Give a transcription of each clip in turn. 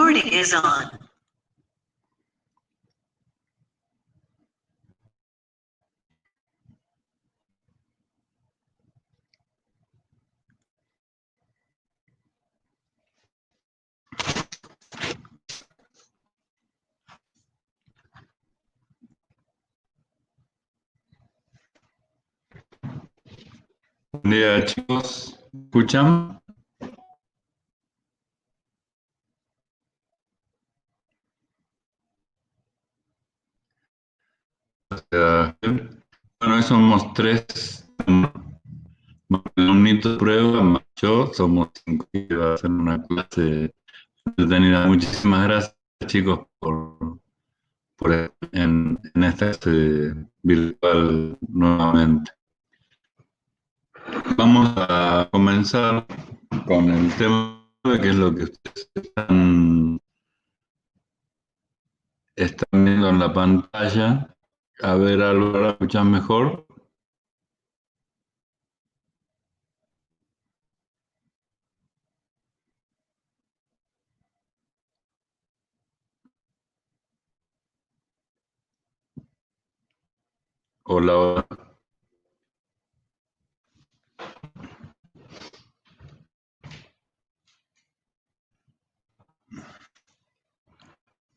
Recording is on. Buen día, chicos. ¿Escuchan? Bueno, hoy somos tres. El alumnito de prueba, más yo, somos cinco. Y va a ser una clase entretenida. Muchísimas gracias, chicos, por en esta clase virtual nuevamente. Vamos a comenzar con el tema que es lo que ustedes están viendo en la pantalla. A ver, Álvaro, ¿escuchan mejor? Hola, hola.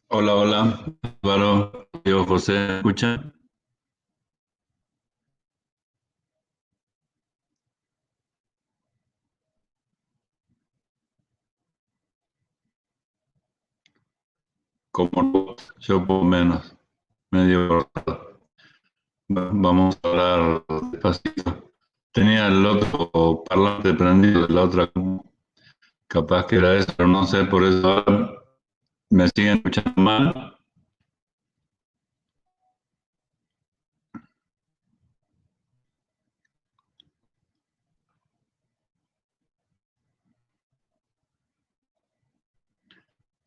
Hola, hola. Álvaro, Diego, José, ¿me escuchan? Como no, yo por menos, medio cortado. Vamos a hablar despacito. Tenía el otro parlante prendido de la otra, capaz que era eso, pero no sé, por eso ahora me siguen escuchando mal.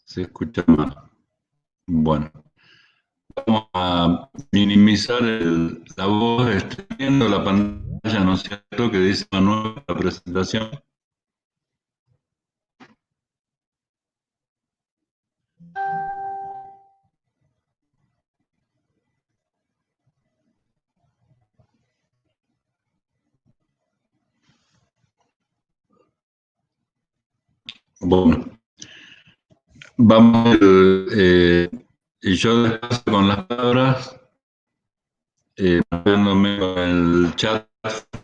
Se escucha mal. Bueno, vamos a minimizar la voz. Estoy viendo la pantalla, ¿no es cierto?, que dice Manuel la presentación. Bueno, vamos, y yo despacio con las palabras, moviéndome con el chat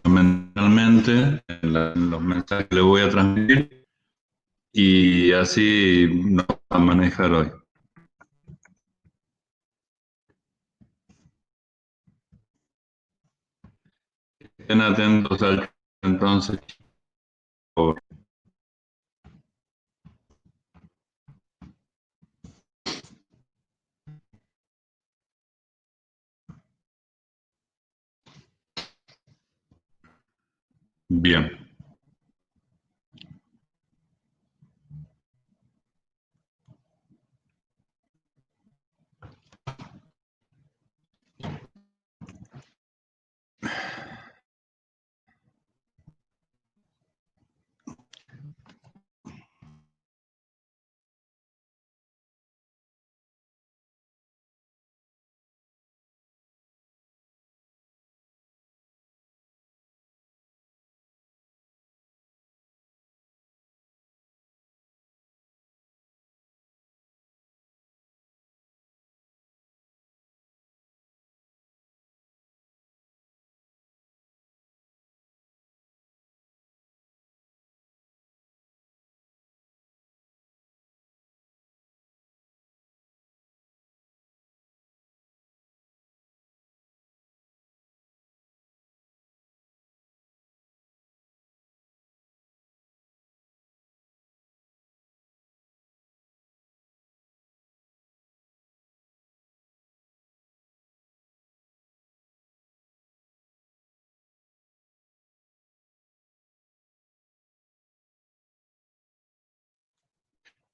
fundamentalmente, en los mensajes que le voy a transmitir, y así nos vamos a manejar hoy. Estén atentos al chat, entonces, por favor. Bien.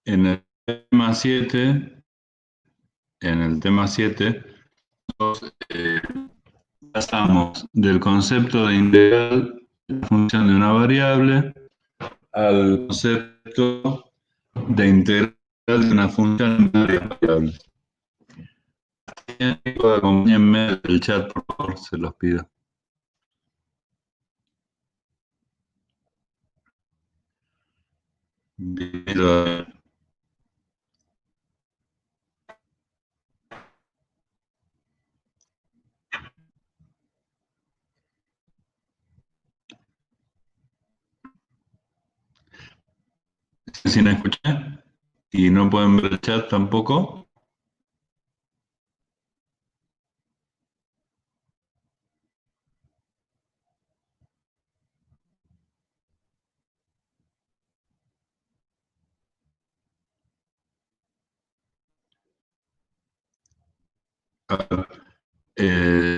En el tema 7, pasamos del concepto de integral, la función de una variable, al concepto de integral de una función en varias variables. Acompáñenme del chat, por favor, se los pido. Pero, sin escuchar y no pueden ver el chat tampoco.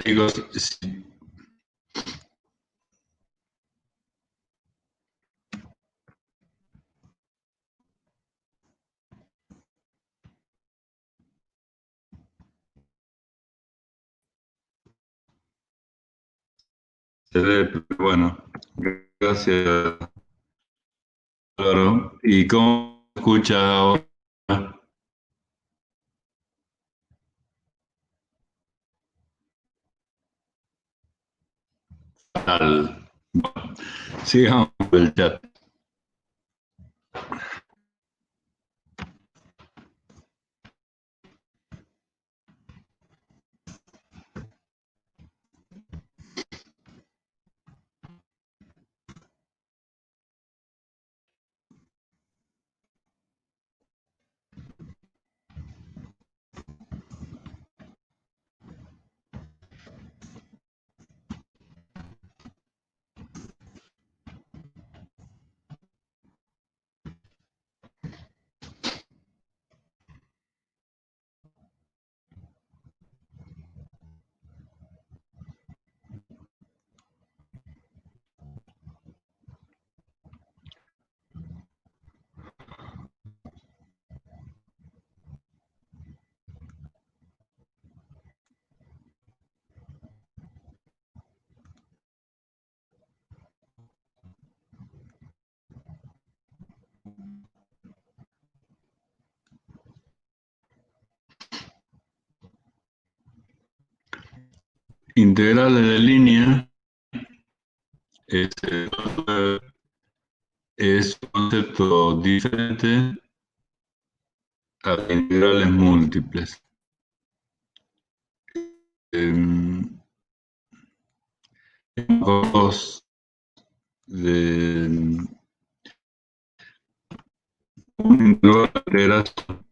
Chicos, sí, se ve, pero bueno, gracias, Álvaro. ¿Y cómo se escucha ahora? Al, sigamos con el chat. Integrales de línea es, es un concepto diferente a integrales múltiples. Dos de un integral de integración.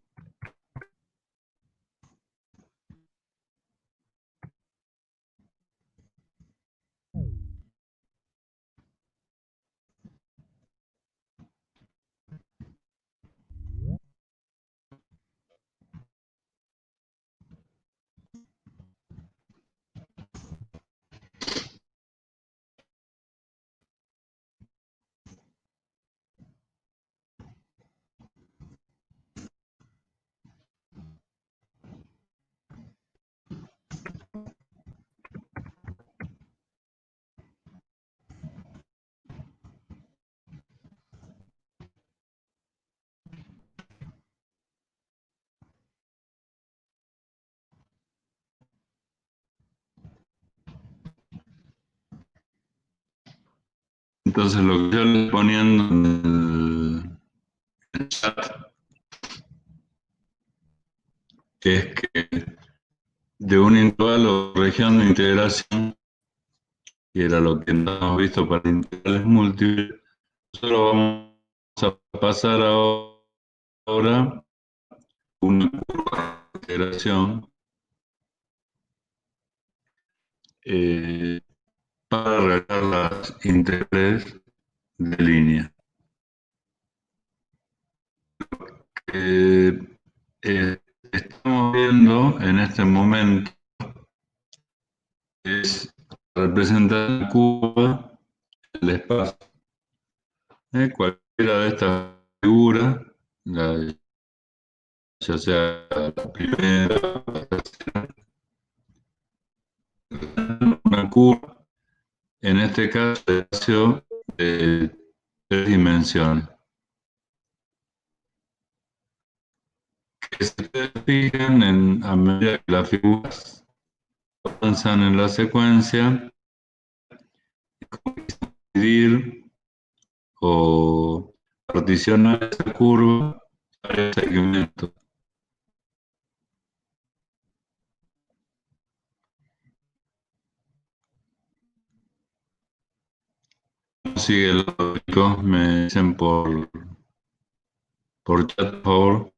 Entonces lo que yo les poniendo en el chat es que de un intervalo o región de integración, que era lo que no hemos visto para integrales múltiples, nosotros vamos a pasar ahora una curva de integración eh, para realizar las integrales de línea. Eh, estamos viendo en este momento es representar la curva del espacio. Cualquiera de estas figuras, la- ya sea la primera, la tercera, una curva, en este caso de espacio de tres dimensiones. que si ustedes fijan, a medida que las figuras avanzan en la secuencia, dividir o particionar esa curva en varios segmentos. Sigue el lógico, me dicen por chat, por favor.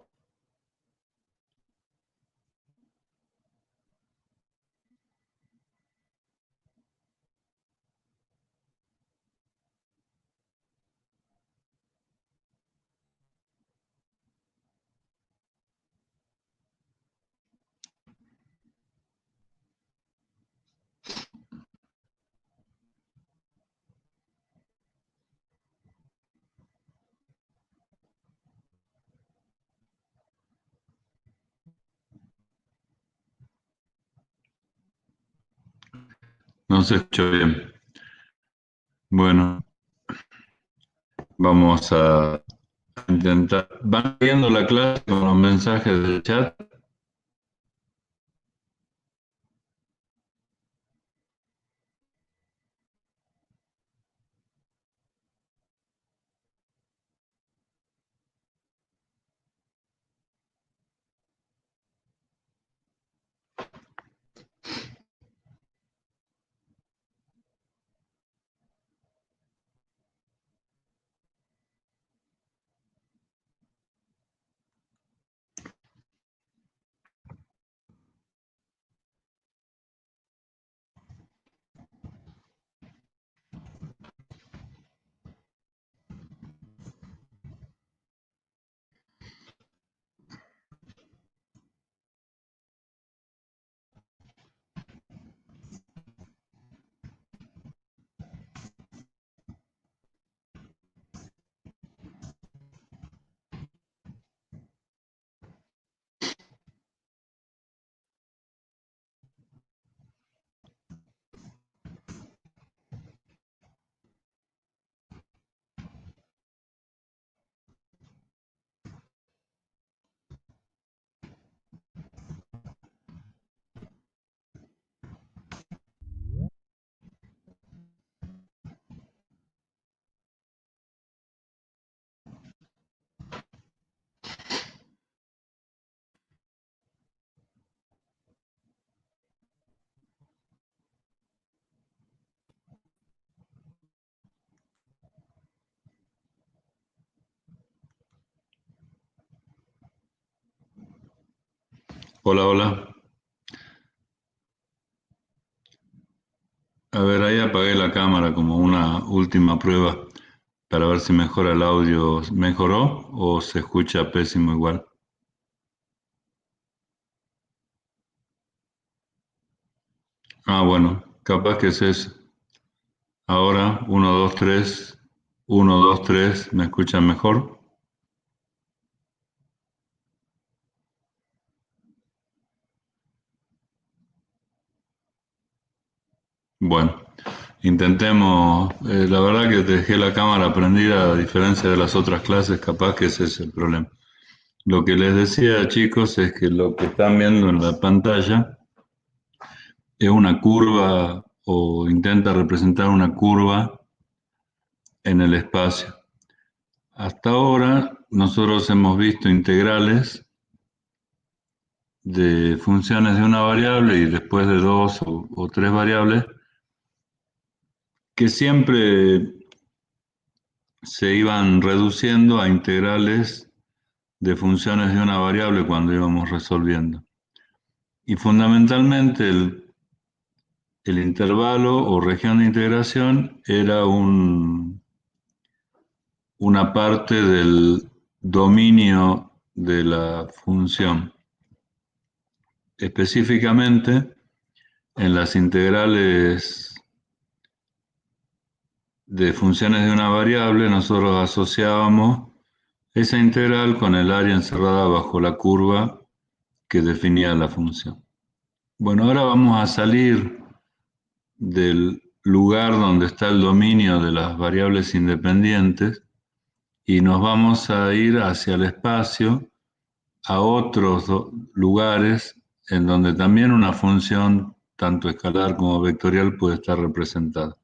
No se escucha bien. Bueno, vamos a intentar. ¿Van viendo la clase con los mensajes del chat? Hola, hola. A ver, ahí apagué la cámara como una última prueba para ver si mejora el audio. ¿Mejoró o se escucha pésimo igual? Ah, bueno, capaz que es eso. Ahora, uno, dos, tres, uno, dos, tres, ¿me escuchan mejor? Bueno, intentemos. La verdad que dejé la cámara prendida a diferencia de las otras clases, capaz que ese es el problema. Lo que les decía, chicos, es que lo que están viendo en la pantalla es una curva o intenta representar una curva en el espacio. Hasta ahora nosotros hemos visto integrales de funciones de una variable y después de dos o tres variables que siempre se iban reduciendo a integrales de funciones de una variable cuando íbamos resolviendo. Y fundamentalmente el intervalo o región de integración era una parte del dominio de la función. Específicamente, en las integrales de funciones de una variable, nosotros asociábamos esa integral con el área encerrada bajo la curva que definía la función. Bueno, ahora vamos a salir del lugar donde está el dominio de las variables independientes y nos vamos a ir hacia el espacio a otros lugares en donde también una función, tanto escalar como vectorial, puede estar representada.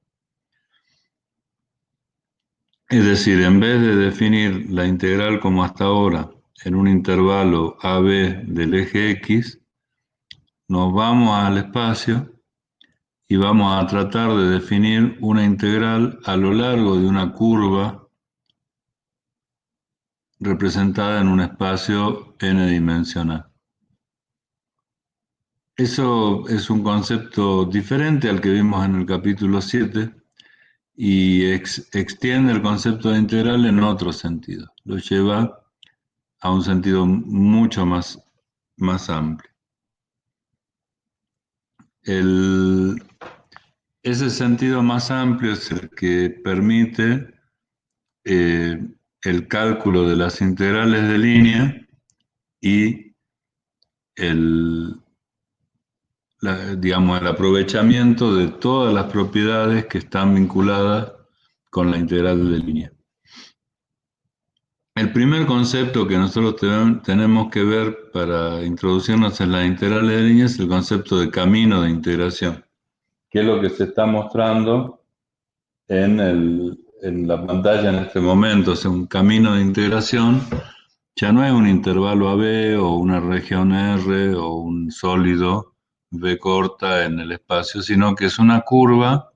Es decir, en vez de definir la integral como hasta ahora en un intervalo AB del eje X, nos vamos al espacio y vamos a tratar de definir una integral a lo largo de una curva representada en un espacio n-dimensional. Eso es un concepto diferente al que vimos en el capítulo 7 y extiende el concepto de integral en otro sentido. Lo lleva a un sentido mucho más amplio. Ese sentido más amplio es el que permite el cálculo de las integrales de línea y digamos, el aprovechamiento de todas las propiedades que están vinculadas con la integral de línea. El primer concepto que nosotros tenemos que ver para introducirnos en las integrales de línea es el concepto de camino de integración, que es lo que se está mostrando en la pantalla en este momento. Es un camino de integración, ya no es un intervalo AB o una región R o un sólido V corta en el espacio, sino que es una curva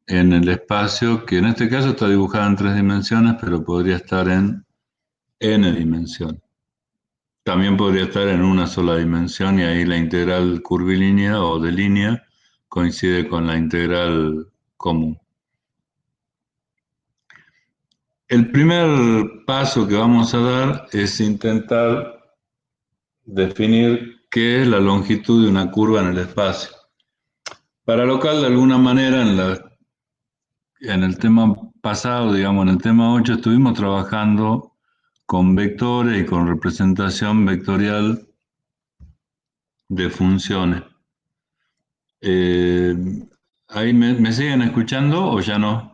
en el espacio que en este caso está dibujada en 3 dimensiones, pero podría estar en n dimensiones. También podría estar en una sola dimensión y ahí la integral curvilínea o de línea coincide con la integral común. El primer paso que vamos a dar es intentar definir qué es la longitud de una curva en el espacio. Para lo cual, de alguna manera, en el tema pasado, digamos, en el tema 8, estuvimos trabajando con vectores y con representación vectorial de funciones. ¿Ahí me siguen escuchando o ya no?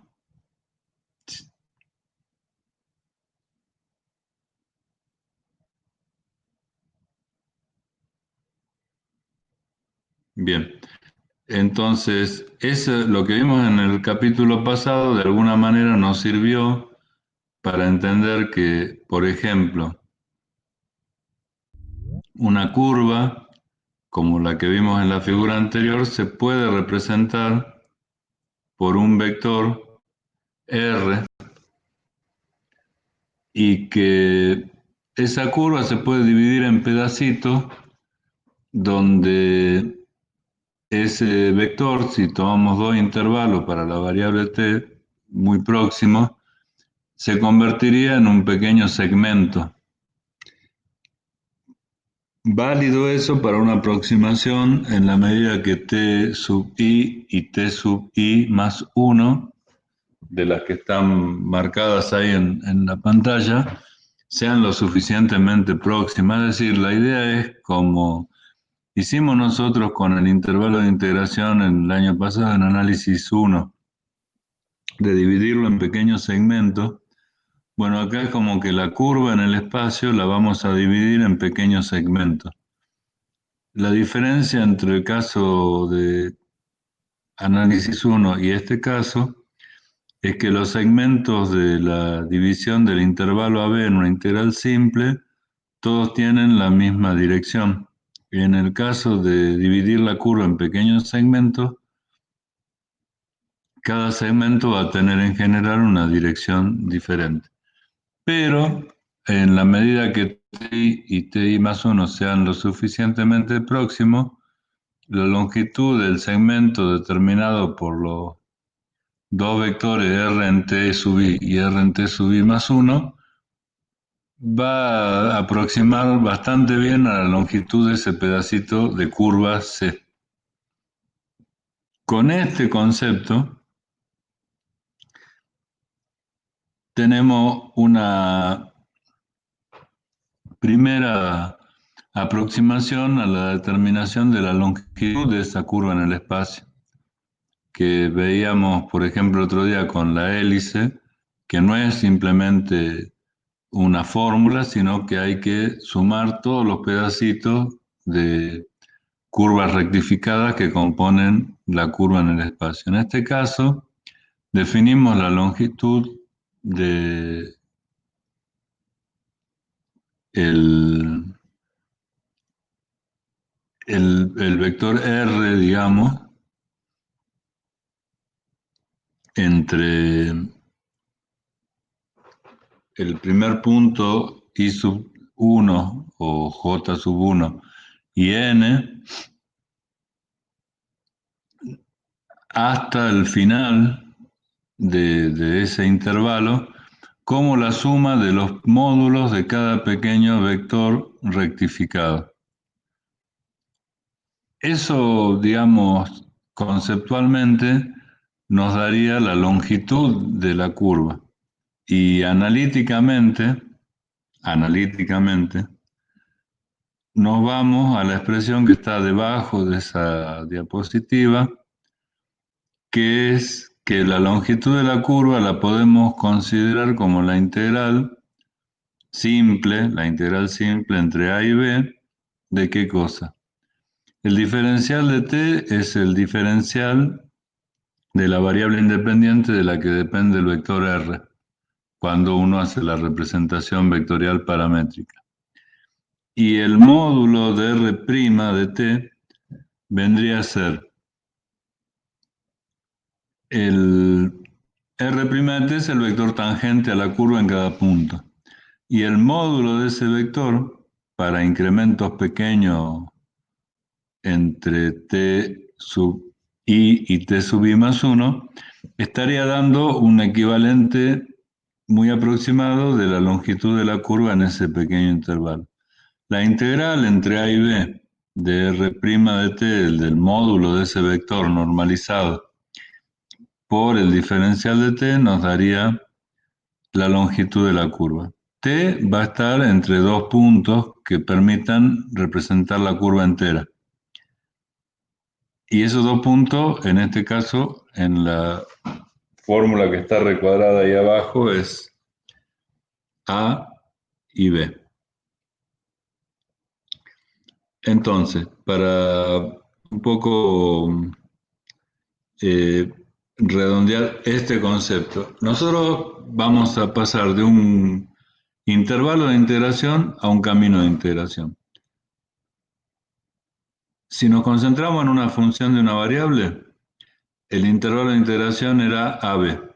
Bien. Entonces, eso, lo que vimos en el capítulo pasado, de alguna manera nos sirvió para entender que, por ejemplo, una curva, como la que vimos en la figura anterior, se puede representar por un vector R y que esa curva se puede dividir en pedacitos donde ese vector, si tomamos dos intervalos para la variable t muy próximos, se convertiría en un pequeño segmento. Válido eso para una aproximación en la medida que t sub i y t sub i más 1, de las que están marcadas ahí en la pantalla, sean lo suficientemente próximas. Es decir, la idea es como hicimos nosotros con el intervalo de integración en el año pasado en análisis 1, de dividirlo en pequeños segmentos. Bueno, acá es como que la curva en el espacio la vamos a dividir en pequeños segmentos. La diferencia entre el caso de análisis 1 y este caso es que los segmentos de la división del intervalo AB en una integral simple, todos tienen la misma dirección. Y en el caso de dividir la curva en pequeños segmentos, cada segmento va a tener en general una dirección diferente. Pero en la medida que ti y ti más 1 sean lo suficientemente próximos, la longitud del segmento determinado por los dos vectores r en t sub i y r en t sub i más 1 va a aproximar bastante bien a la longitud de ese pedacito de curva C. Con este concepto tenemos una primera aproximación a la determinación de la longitud de esa curva en el espacio, que veíamos, por ejemplo, otro día con la hélice, que no es simplemente una fórmula, sino que hay que sumar todos los pedacitos de curvas rectificadas que componen la curva en el espacio. En este caso, definimos la longitud de el, el vector R, digamos, entre el primer punto I sub 1 o J sub 1 y N hasta el final de ese intervalo como la suma de los módulos de cada pequeño vector rectificado. Eso, digamos, conceptualmente nos daría la longitud de la curva y analíticamente, nos vamos a la expresión que está debajo de esa diapositiva, que es que la longitud de la curva la podemos considerar como la integral simple entre A y B, ¿de qué cosa? El diferencial de t es el diferencial de la variable independiente de la que depende el vector r, cuando uno hace la representación vectorial paramétrica. Y el módulo de r' de t vendría a ser el r' de t es el vector tangente a la curva en cada punto. Y el módulo de ese vector, para incrementos pequeños entre t sub i y t sub i más 1, estaría dando un equivalente muy aproximado de la longitud de la curva en ese pequeño intervalo. La integral entre a y b de r' de t, el del módulo de ese vector normalizado, por el diferencial de t, nos daría la longitud de la curva. T va a estar entre dos puntos que permitan representar la curva entera. Y esos dos puntos, en este caso, en la fórmula que está recuadrada ahí abajo, es A y B. Entonces, para un poco eh, redondear este concepto, nosotros vamos a pasar de un intervalo de integración a un camino de integración. Si nos concentramos en una función de una variable, el intervalo de integración era AB.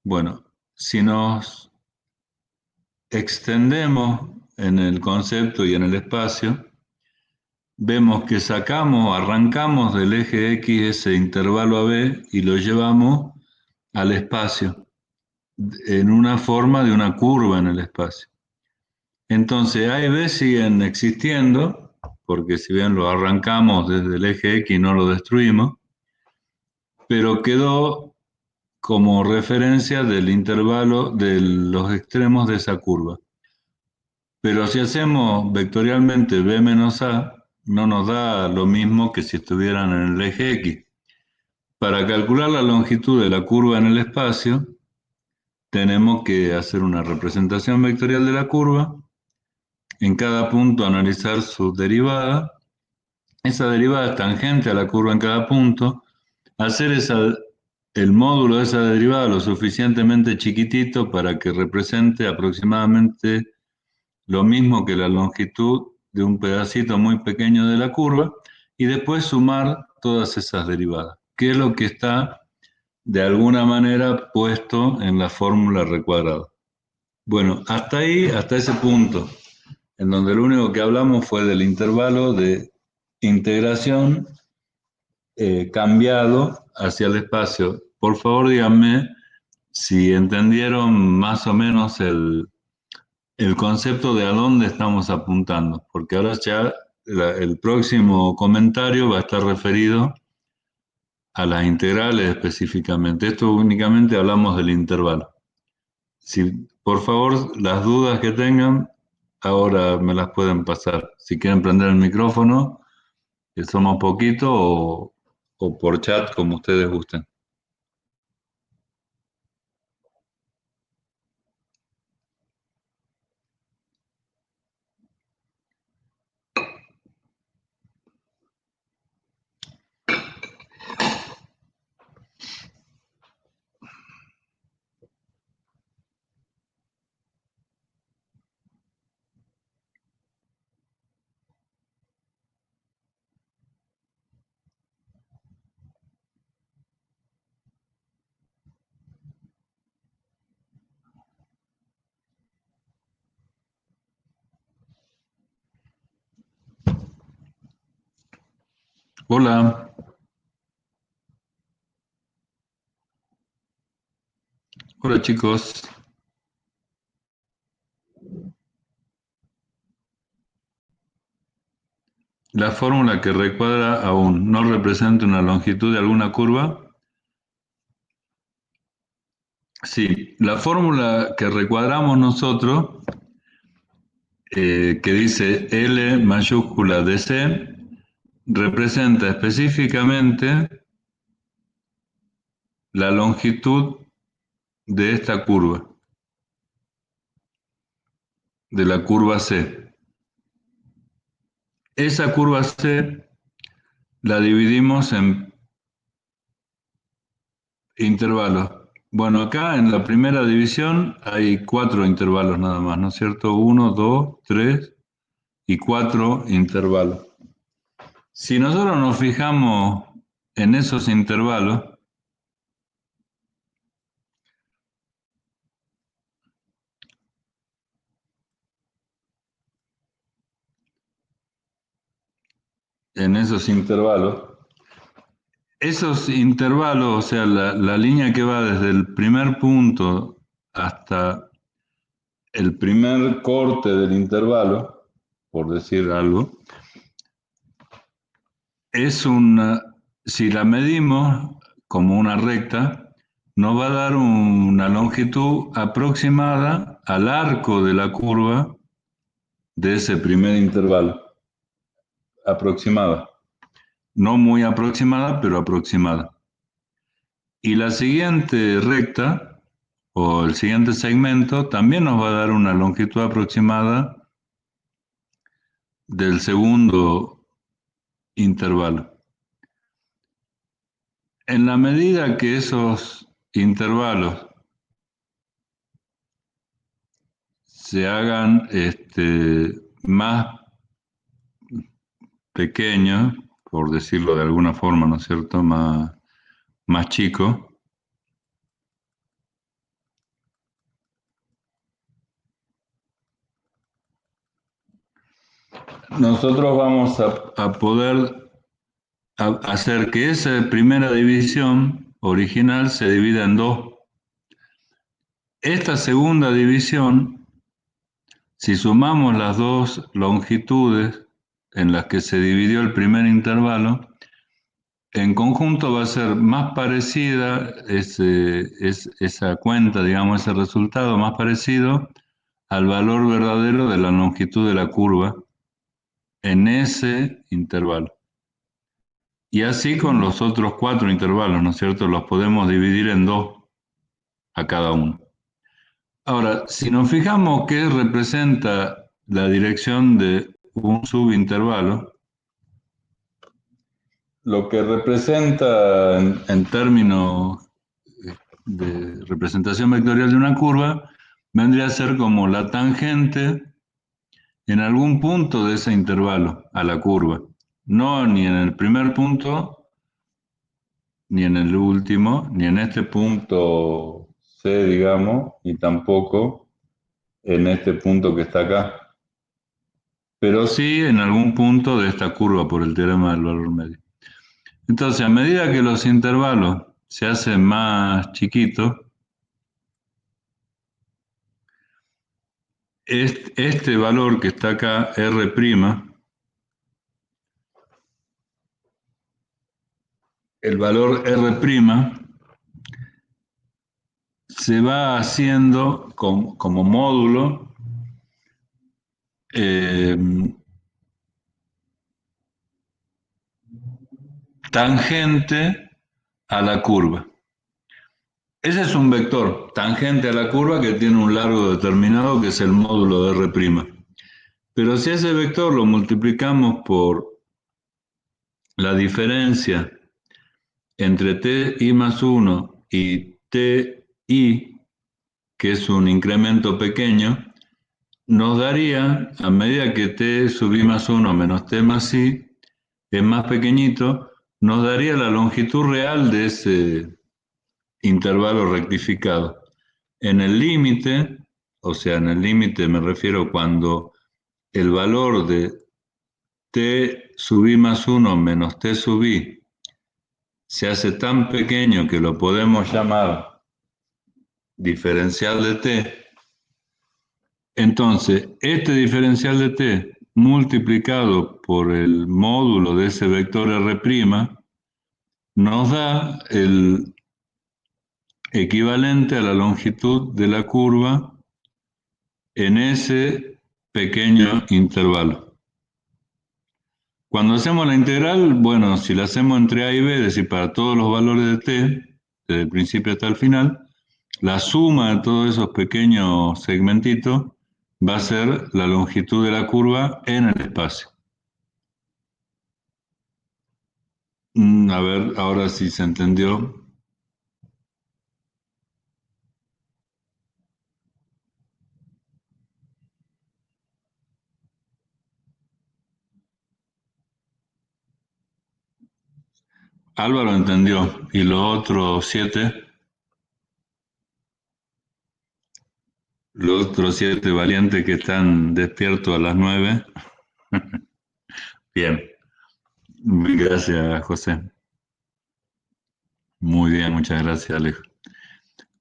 Bueno, si nos extendemos en el concepto y en el espacio, vemos que arrancamos del eje X ese intervalo AB y lo llevamos al espacio, en una forma de una curva en el espacio. Entonces A y B siguen existiendo, porque si bien lo arrancamos desde el eje X no lo destruimos, pero quedó como referencia del intervalo de los extremos de esa curva. Pero si hacemos vectorialmente B menos A, no nos da lo mismo que si estuvieran en el eje X. Para calcular la longitud de la curva en el espacio, tenemos que hacer una representación vectorial de la curva, en cada punto analizar su derivada, esa derivada es tangente a la curva en cada punto, hacer el módulo de esa derivada lo suficientemente chiquitito para que represente aproximadamente lo mismo que la longitud de un pedacito muy pequeño de la curva, y después sumar todas esas derivadas, que es lo que está de alguna manera puesto en la fórmula recuadrada. Bueno, hasta ahí, hasta ese punto, en donde lo único que hablamos fue del intervalo de integración cambiado hacia el espacio. Por favor, díganme si entendieron más o menos el concepto de a dónde estamos apuntando, porque ahora ya el próximo comentario va a estar referido a las integrales específicamente. Esto únicamente hablamos del intervalo. Si, por favor, las dudas que tengan, ahora me las pueden pasar. Si quieren prender el micrófono, que somos poquito, o por chat, como ustedes gusten. Hola, hola chicos. La fórmula que recuadra aún no representa una longitud de alguna curva. Sí, la fórmula que recuadramos nosotros, que dice L mayúscula de C, representa específicamente la longitud de esta curva, de la curva C. Esa curva C la dividimos en intervalos. Bueno, acá en la primera división hay 4 intervalos nada más, ¿no es cierto? Uno, 2, 3 y 4 intervalos. Si nosotros nos fijamos en esos intervalos, en esos intervalos, o sea, la línea que va desde el primer punto hasta el primer corte del intervalo, por decir algo, es una, si la medimos como una recta, nos va a dar una longitud aproximada al arco de la curva de ese primer intervalo. Aproximada. No muy aproximada, pero aproximada. Y la siguiente recta, o el siguiente segmento, también nos va a dar una longitud aproximada del segundo intervalo. En la medida que esos intervalos se hagan más pequeños, por decirlo de alguna forma, ¿no es cierto? Más chicos, nosotros vamos a poder hacer que esa primera división original se divida en dos. Esta segunda división, si sumamos las dos longitudes en las que se dividió el primer intervalo, en conjunto va a ser más parecida esa cuenta, digamos, ese resultado más parecido al valor verdadero de la longitud de la curva en ese intervalo. Y así con los otros 4 intervalos, ¿no es cierto? Los podemos dividir en dos a cada uno. Ahora, si nos fijamos qué representa la dirección de un subintervalo, lo que representa en términos de representación vectorial de una curva vendría a ser como la tangente en algún punto de ese intervalo a la curva. No ni en el primer punto, ni en el último, ni en este punto C, digamos, y tampoco en este punto que está acá, pero sí en algún punto de esta curva por el teorema del valor medio. Entonces, a medida que los intervalos se hacen más chiquitos, este valor que está acá, R', el valor R', se va haciendo como módulo eh, tangente a la curva. Ese es un vector tangente a la curva que tiene un largo determinado que es el módulo de R'. Pero si ese vector lo multiplicamos por la diferencia entre ti más 1 y ti, que es un incremento pequeño, nos daría, a medida que t sub i más 1 menos t más i es más pequeñito, nos daría la longitud real de ese intervalo rectificado. En el límite, o sea, en el límite me refiero cuando el valor de t sub i más 1 menos t sub i se hace tan pequeño que lo podemos llamar diferencial de t, entonces este diferencial de t multiplicado por el módulo de ese vector r' nos da el equivalente a la longitud de la curva en ese pequeño intervalo. Cuando hacemos la integral, bueno, si la hacemos entre a y b, es decir, para todos los valores de t, desde el principio hasta el final, la suma de todos esos pequeños segmentitos va a ser la longitud de la curva en el espacio. A ver, ahora sí se entendió. Álvaro entendió. ¿Y los otros 7? Los otros 7 valientes que están despiertos a las 9. Bien. Gracias, José. Muy bien, muchas gracias, Alejo.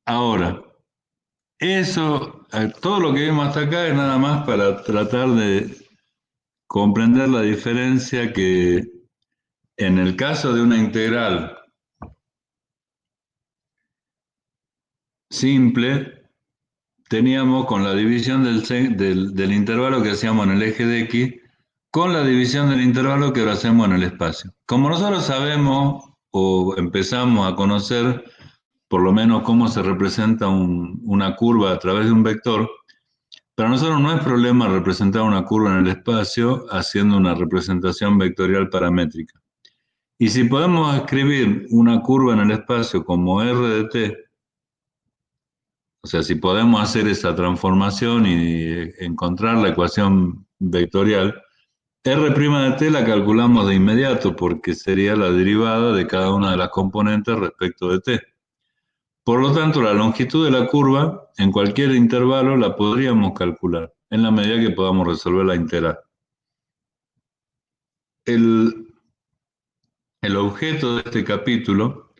Ahora, todo lo que vimos hasta acá es nada más para tratar de comprender la diferencia que en el caso de una integral simple, teníamos con la división del intervalo que hacíamos en el eje de x, con la división del intervalo que ahora hacemos en el espacio. Como nosotros sabemos o empezamos a conocer por lo menos cómo se representa una curva a través de un vector, para nosotros no es problema representar una curva en el espacio haciendo una representación vectorial paramétrica. Y si podemos escribir una curva en el espacio como r de t, o sea, si podemos hacer esa transformación y encontrar la ecuación vectorial, r' de t la calculamos de inmediato porque sería la derivada de cada una de las componentes respecto de t. Por lo tanto, la longitud de la curva en cualquier intervalo la podríamos calcular en la medida que podamos resolver la integral. El objeto de este capítulo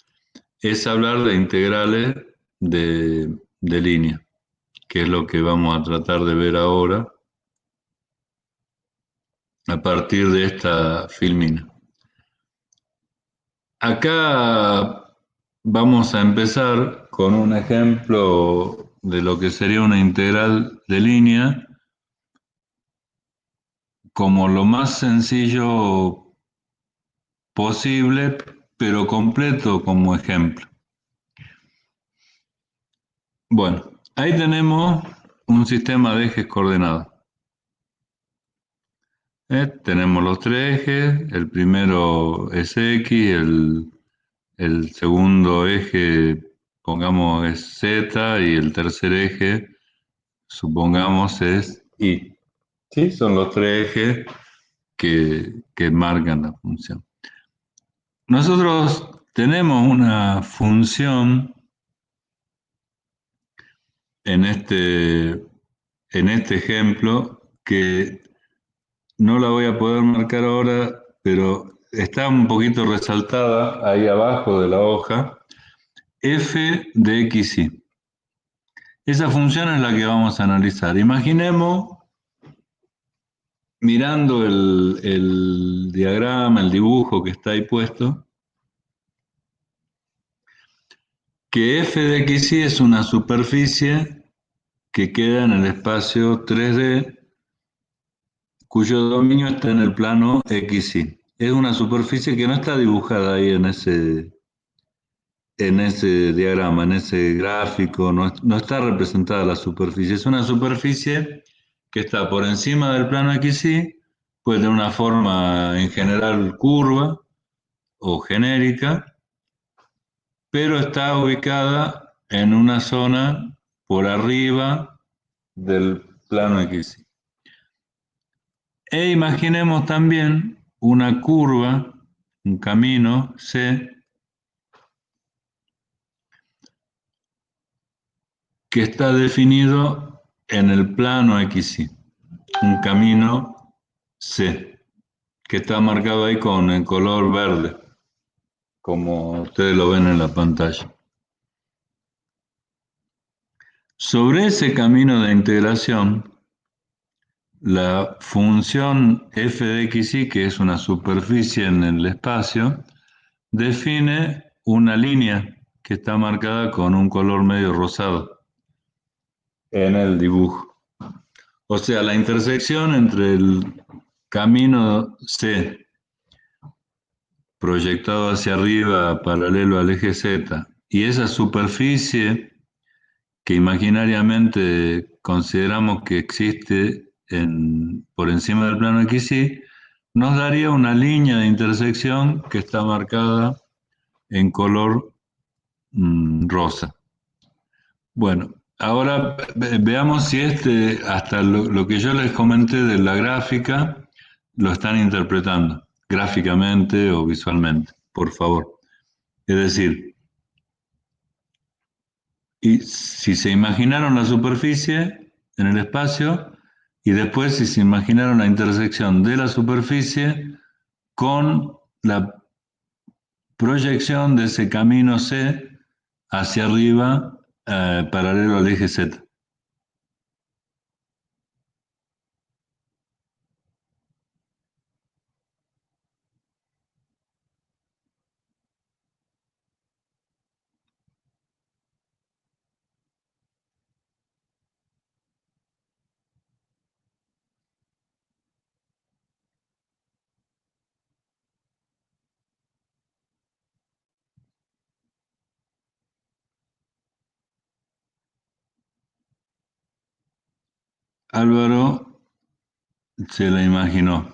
es hablar de integrales de línea, que es lo que vamos a tratar de ver ahora a partir de esta filmina. Acá vamos a empezar con un ejemplo de lo que sería una integral de línea como lo más sencillo posible, pero completo como ejemplo. Bueno, ahí tenemos un sistema de ejes coordenados. Tenemos los 3 ejes, el primero es X, el segundo eje, pongamos, es Z y el tercer eje, supongamos, es Y. ¿Sí? Son los 3 ejes que marcan la función. Nosotros tenemos una función en este ejemplo que no la voy a poder marcar ahora, pero está un poquito resaltada ahí abajo de la hoja, f de x, y. Esa función es la que vamos a analizar. Imaginemos, mirando el diagrama, el dibujo que está ahí puesto, que f de x, y es una superficie que queda en el espacio 3D, cuyo dominio está en el plano XY. Es una superficie que no está dibujada ahí en ese diagrama, en ese gráfico, no está representada la superficie. Es una superficie que está por encima del plano XY, puede tener una forma en general curva o genérica, pero está ubicada en una zona por arriba del plano XY. E imaginemos también una curva, un camino C, que está definido en el plano XY, un camino C. que está marcado ahí con el color verde, como ustedes lo ven en la pantalla. Sobre ese camino de integración, la función f de x y, que es una superficie en el espacio, define una línea que está marcada con un color medio rosado en el dibujo. O sea, la intersección entre el camino C proyectado hacia arriba paralelo al eje Z y esa superficie que imaginariamente consideramos que existe por encima del plano XY, nos daría una línea de intersección que está marcada en color rosa. Bueno, ahora veamos si hasta lo que yo les comenté de la gráfica, lo están interpretando gráficamente o visualmente, por favor. Es decir, y si se imaginaron la superficie en el espacio y después si se imaginaron la intersección de la superficie con la proyección de ese camino C hacia arriba, paralelo al eje Z. Álvaro se la imaginó.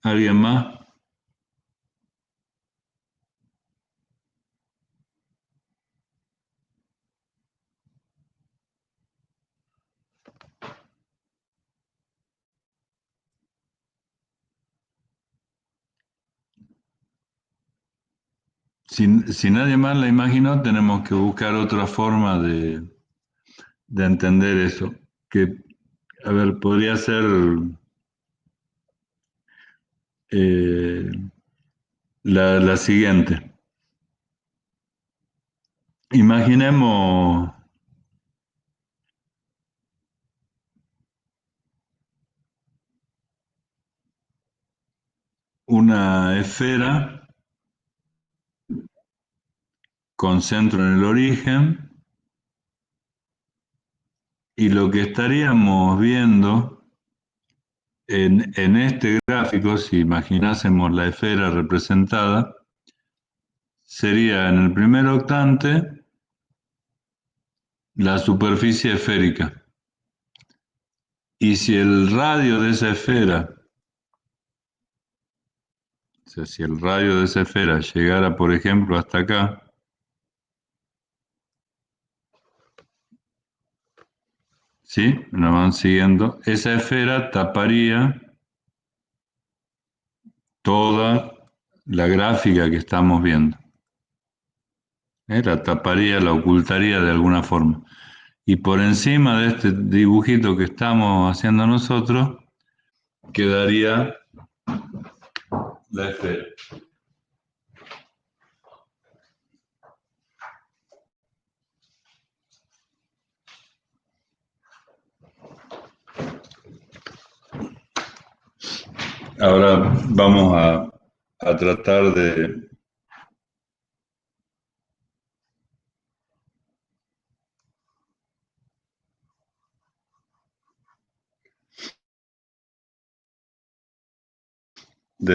¿Alguien más? Si nadie más la imaginó, tenemos que buscar otra forma de entender eso. Que, a ver, podría ser eh, la siguiente. Imaginemos una esfera con centro en el origen y lo que estaríamos viendo en este gráfico, si imaginásemos la esfera representada, sería en el primer octante la superficie esférica. Y si el radio de esa esfera, o sea, si el radio de esa esfera llegara, por ejemplo, hasta acá, ¿sí? Me van siguiendo. Esa esfera taparía toda la gráfica que estamos viendo. La taparía, la ocultaría de alguna forma. Y por encima de este dibujito que estamos haciendo nosotros, quedaría la esfera. Ahora vamos a tratar de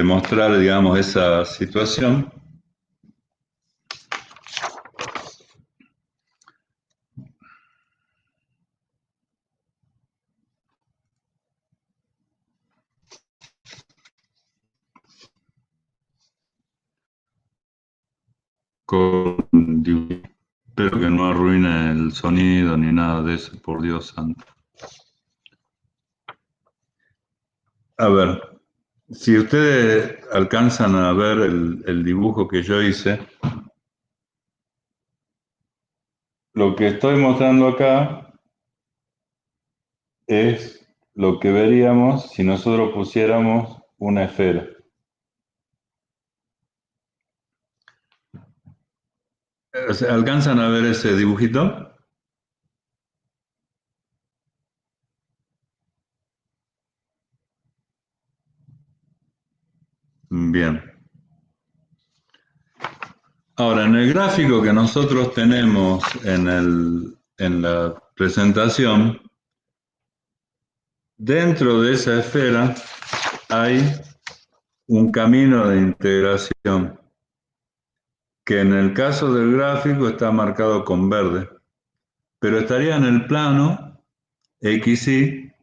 mostrar, digamos, esa situación. Espero que no arruine el sonido ni nada de eso, por Dios santo. A ver, Si ustedes alcanzan a ver el dibujo que yo hice, lo que estoy mostrando acá es lo que veríamos si nosotros pusiéramos una esfera. O sea, ¿alcanzan a ver ese dibujito? Bien. Ahora, en el gráfico que nosotros tenemos en la presentación, dentro de esa esfera hay un camino de integración que en el caso del gráfico está marcado con verde, pero estaría en el plano XY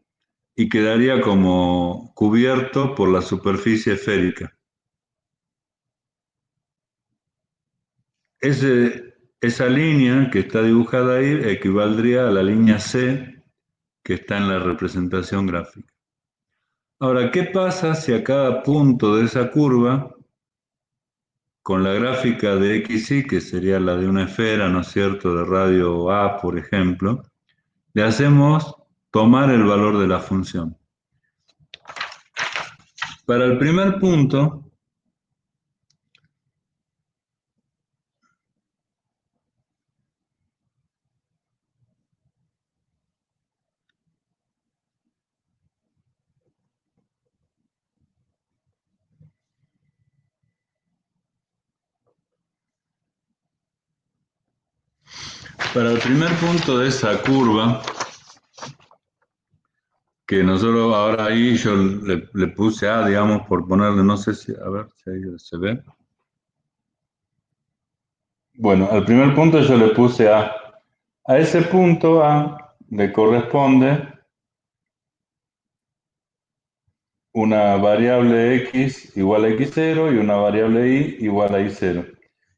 y quedaría como cubierto por la superficie esférica. Esa línea que está dibujada ahí equivaldría a la línea C que está en la representación gráfica. Ahora, ¿qué pasa si a cada punto de esa curva, con la gráfica de XY, que sería la de una esfera, ¿no es cierto?, de radio A, por ejemplo, le hacemos tomar el valor de la función? Para el primer punto, para el primer punto de esa curva, que nosotros ahora ahí yo le puse A, digamos, por ponerle, no sé si, a ver si ahí se ve. Bueno, al primer punto yo le puse A. A ese punto A le corresponde una variable X igual a X0 y una variable Y igual a Y0.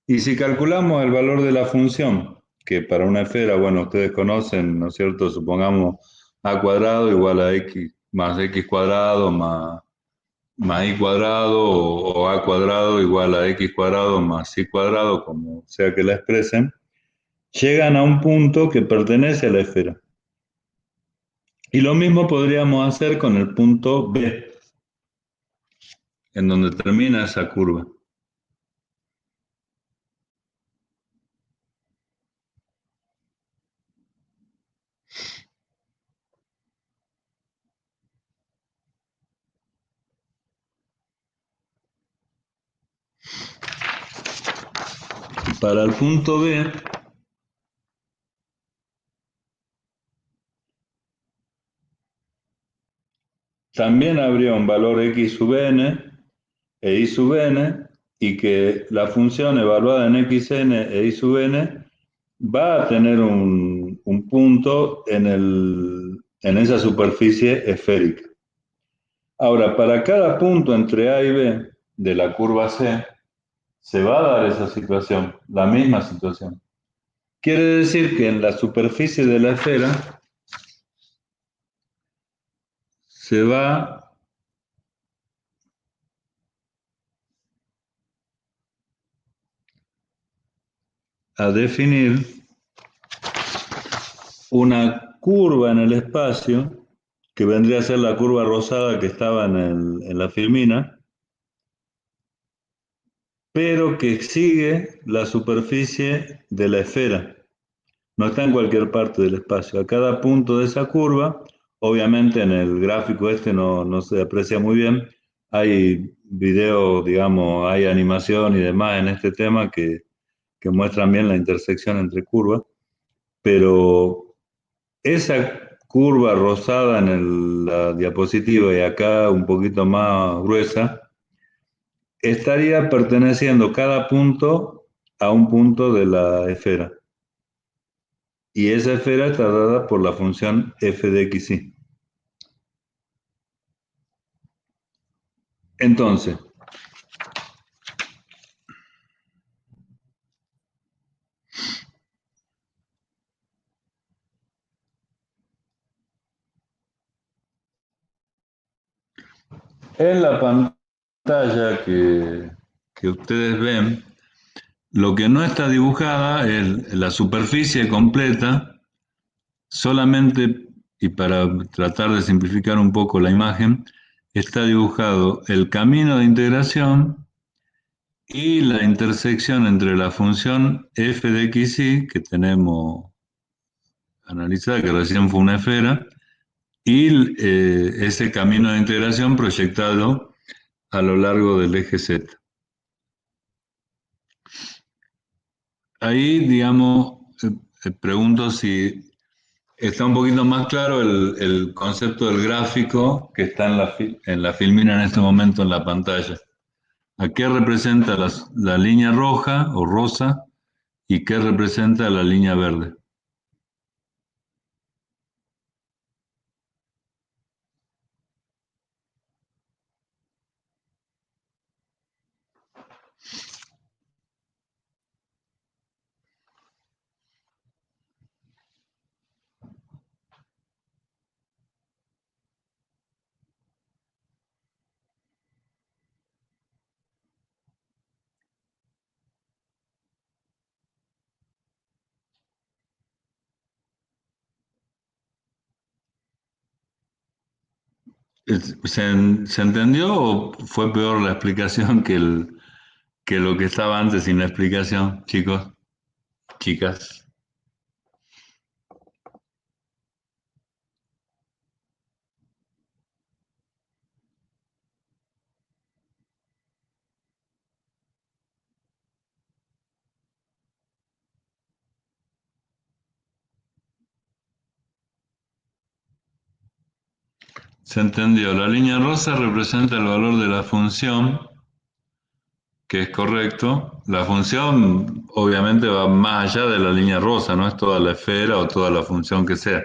Y si calculamos el valor de la función, que para una esfera, bueno, ustedes conocen, ¿no es cierto? Supongamos A cuadrado igual a X más X cuadrado más Y cuadrado o A cuadrado igual a X cuadrado más Y cuadrado, como sea que la expresen, llegan a un punto que pertenece a la esfera. Y lo mismo podríamos hacer con el punto B, en donde termina esa curva. Para el punto B, también habría un valor X sub n e Y sub n, y que la función evaluada en xn e Y sub n va a tener un punto en esa superficie esférica. Ahora, para cada punto entre A y B de la curva C, se va a dar esa situación, la misma situación. Quiere decir que en la superficie de la esfera se va a definir una curva en el espacio, que vendría a ser la curva rosada que estaba en la filmina, pero que sigue la superficie de la esfera. No está en cualquier parte del espacio. A cada punto de esa curva, obviamente en el gráfico este no se aprecia muy bien, hay video, digamos, hay animación y demás en este tema que muestran bien la intersección entre curvas, pero esa curva rosada en la diapositiva y acá un poquito más gruesa, estaría perteneciendo cada punto a un punto de la esfera. Y esa esfera está dada por la función f de xy. Entonces, en la pantalla pantalla que ustedes ven, lo que no está dibujada es la superficie completa, solamente, y para tratar de simplificar un poco la imagen, está dibujado el camino de integración y la intersección entre la función f de x, y que tenemos analizada, que recién fue una esfera, y ese camino de integración proyectado a lo largo del eje Z. Ahí, digamos, pregunto si está un poquito más claro el concepto del gráfico que está en la filmina en este momento en la pantalla. ¿A qué representa la línea roja o rosa y qué representa la línea verde? ¿Se entendió o fue peor la explicación que lo que estaba antes sin la explicación, chicos, chicas? Se entendió. La línea rosa representa el valor de la función, que es correcto. La función obviamente va más allá de la línea rosa, no es toda la esfera o toda la función que sea.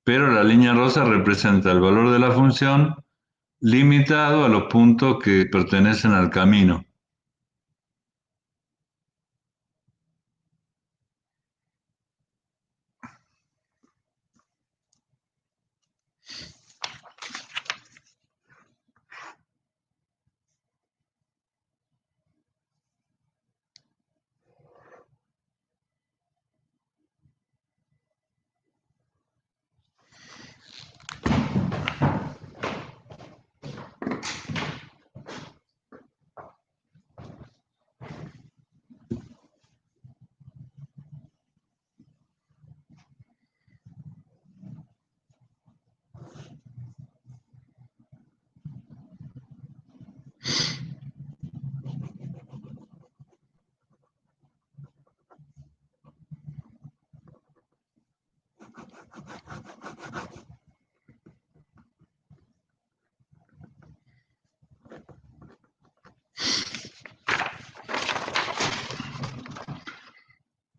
Pero la línea rosa representa el valor de la función limitado a los puntos que pertenecen al camino.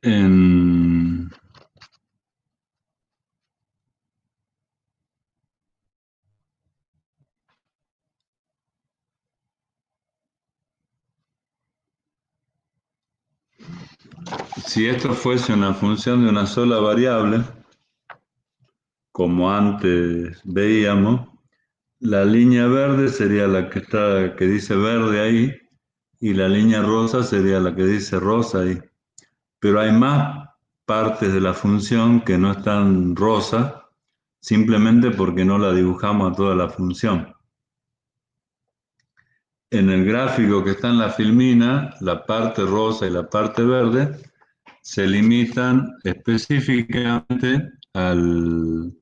En- si esto fuese una función de una sola variable, como antes veíamos, la línea verde sería la que dice verde ahí, y la línea rosa sería la que dice rosa ahí. Pero hay más partes de la función que no están rosas, simplemente porque no la dibujamos a toda la función. En el gráfico que está en la filmina, la parte rosa y la parte verde se limitan específicamente al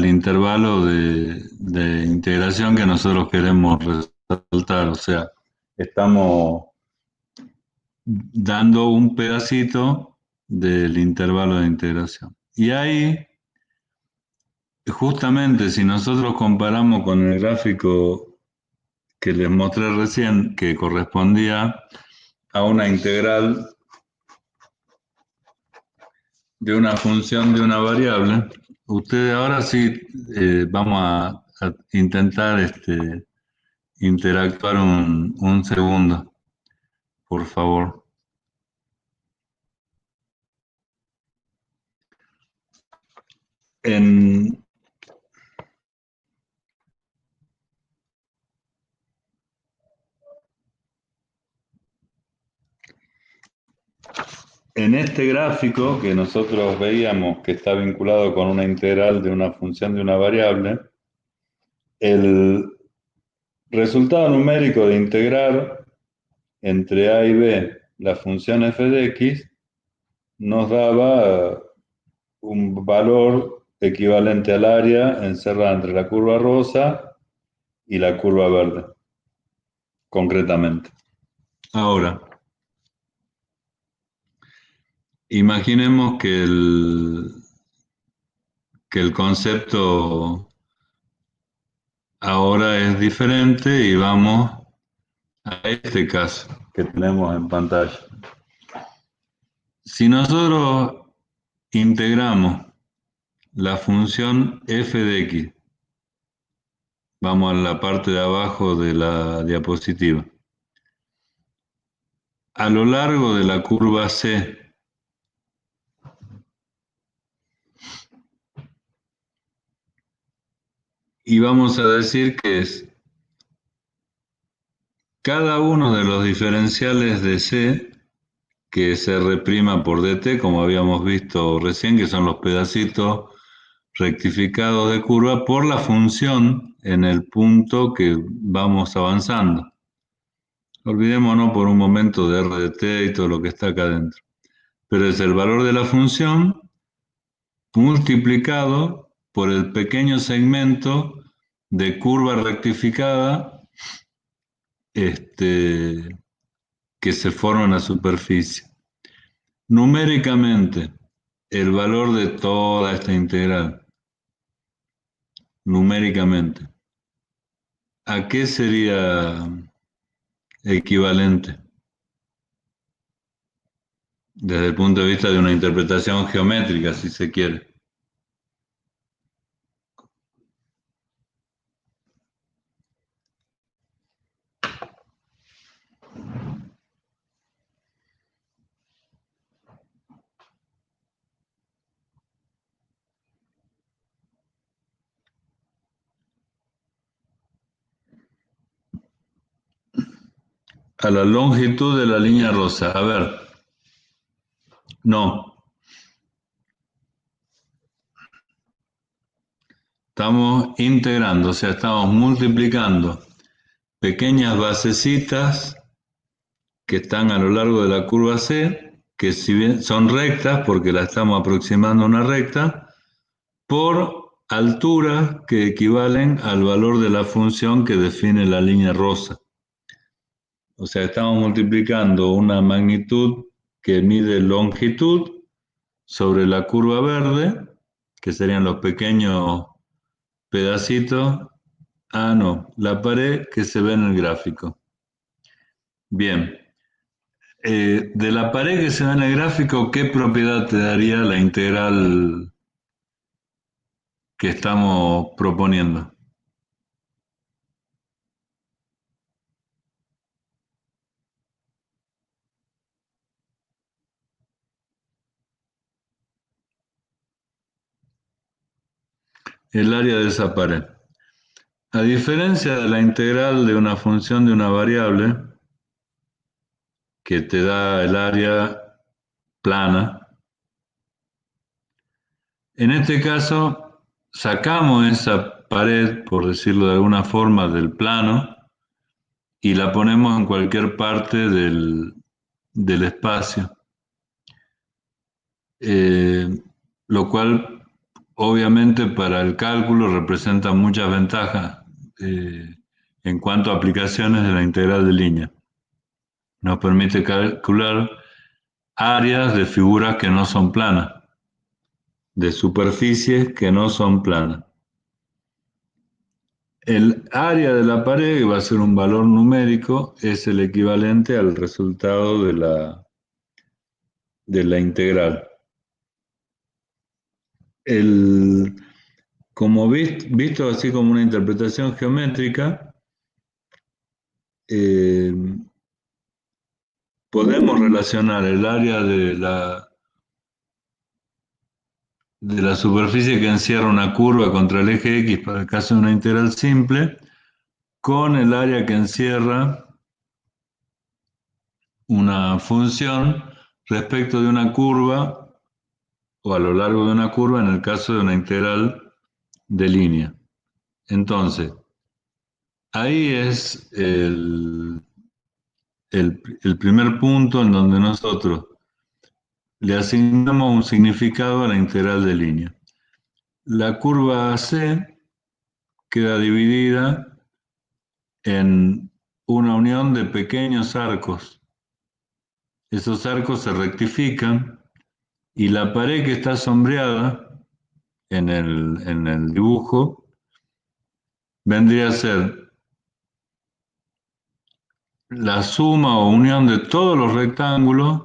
intervalo de integración que nosotros queremos resaltar. O sea, estamos dando un pedacito del intervalo de integración. Y ahí, justamente, si nosotros comparamos con el gráfico que les mostré recién, que correspondía a una integral de una función de una variable, ustedes ahora sí vamos a intentar interactuar un segundo, por favor. En, En este gráfico que nosotros veíamos que está vinculado con una integral de una función de una variable, el resultado numérico de integrar entre a y b la función f de x nos daba un valor equivalente al área encerrada entre la curva rosa y la curva verde, concretamente. Ahora, imaginemos que el concepto ahora es diferente y vamos a este caso que tenemos en pantalla. Si nosotros integramos la función f de x, vamos a la parte de abajo de la diapositiva, a lo largo de la curva C, y vamos a decir que es cada uno de los diferenciales de C que se reprima por dt, como habíamos visto recién, que son los pedacitos rectificados de curva, por la función en el punto que vamos avanzando. Olvidémonos por un momento de r de t y todo lo que está acá adentro. Pero es el valor de la función multiplicado por el pequeño segmento de curva rectificada que se forma en la superficie. Numéricamente, el valor de toda esta integral, numéricamente, ¿a qué sería equivalente? Desde el punto de vista de una interpretación geométrica, si se quiere. A la longitud de la línea rosa. A ver, no. Estamos integrando, o sea, estamos multiplicando pequeñas basecitas que están a lo largo de la curva C, que si bien son rectas, porque la estamos aproximando a una recta, por alturas que equivalen al valor de la función que define la línea rosa. O sea, estamos multiplicando una magnitud que mide longitud sobre la curva verde, que serían los pequeños pedacitos. Ah, no, la pared que se ve en el gráfico. Bien. De la pared que se ve en el gráfico, ¿qué propiedad te daría la integral que estamos proponiendo? El área de esa pared. A diferencia de la integral de una función de una variable, que te da el área plana, en este caso sacamos esa pared, por decirlo de alguna forma, del plano y la ponemos en cualquier parte del espacio. Eh, lo cual obviamente para el cálculo representa muchas ventajas en cuanto a aplicaciones de la integral de línea. Nos permite calcular áreas de figuras que no son planas, de superficies que no son planas. El área de la pared, que va a ser un valor numérico, es el equivalente al resultado de la integral. Como visto así como una interpretación geométrica, eh, podemos relacionar el área de la superficie que encierra una curva contra el eje X para el caso de una integral simple con el área que encierra una función respecto de una curva o a lo largo de una curva en el caso de una integral de línea. Entonces, ahí es el primer punto en donde nosotros le asignamos un significado a la integral de línea. La curva AC queda dividida en una unión de pequeños arcos. Esos arcos se rectifican y la pared que está sombreada en el dibujo vendría a ser la suma o unión de todos los rectángulos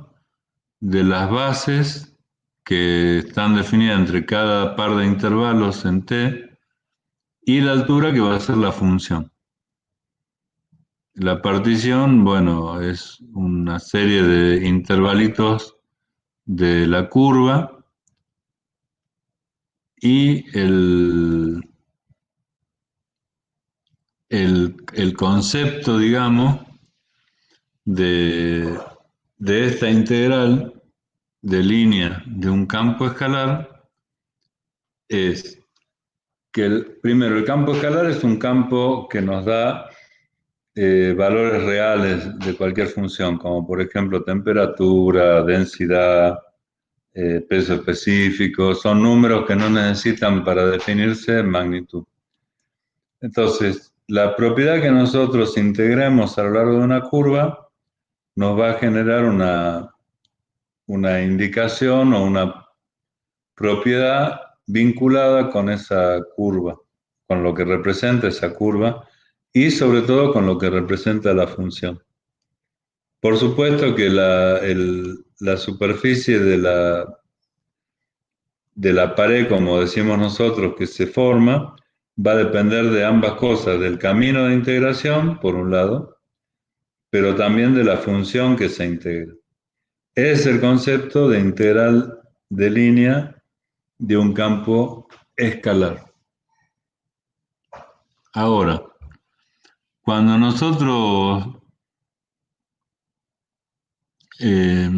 de las bases que están definidas entre cada par de intervalos en T y la altura que va a ser la función. La partición, bueno, es una serie de intervalitos de la curva y el concepto, digamos, de, de esta integral de línea de un campo escalar es que primero el campo escalar es un campo que nos da valores reales de cualquier función, como por ejemplo temperatura, densidad, peso específico, son números que no necesitan para definirse magnitud. Entonces, la propiedad que nosotros integremos a lo largo de una curva nos va a generar una indicación o una propiedad vinculada con esa curva, con lo que representa esa curva y sobre todo con lo que representa la función. Por supuesto que la superficie de la pared, como decimos nosotros, que se forma, va a depender de ambas cosas, del camino de integración, por un lado, pero también de la función que se integra. Es el concepto de integral de línea de un campo escalar. Ahora, cuando nosotros eh,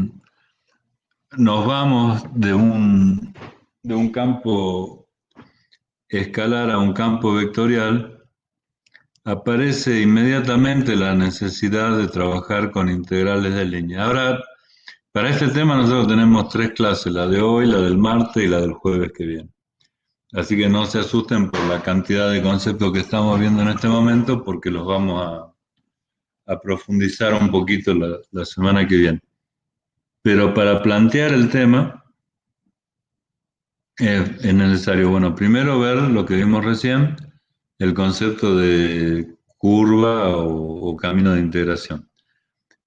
nos vamos de un campo escalar a un campo vectorial, aparece inmediatamente la necesidad de trabajar con integrales de línea. Ahora, para este tema nosotros tenemos 3 clases, la de hoy, la del martes y la del jueves que viene. Así que no se asusten por la cantidad de conceptos que estamos viendo en este momento, porque los vamos a profundizar un poquito la semana que viene. Pero para plantear el tema es necesario, bueno, primero ver lo que vimos recién, el concepto de curva o camino de integración.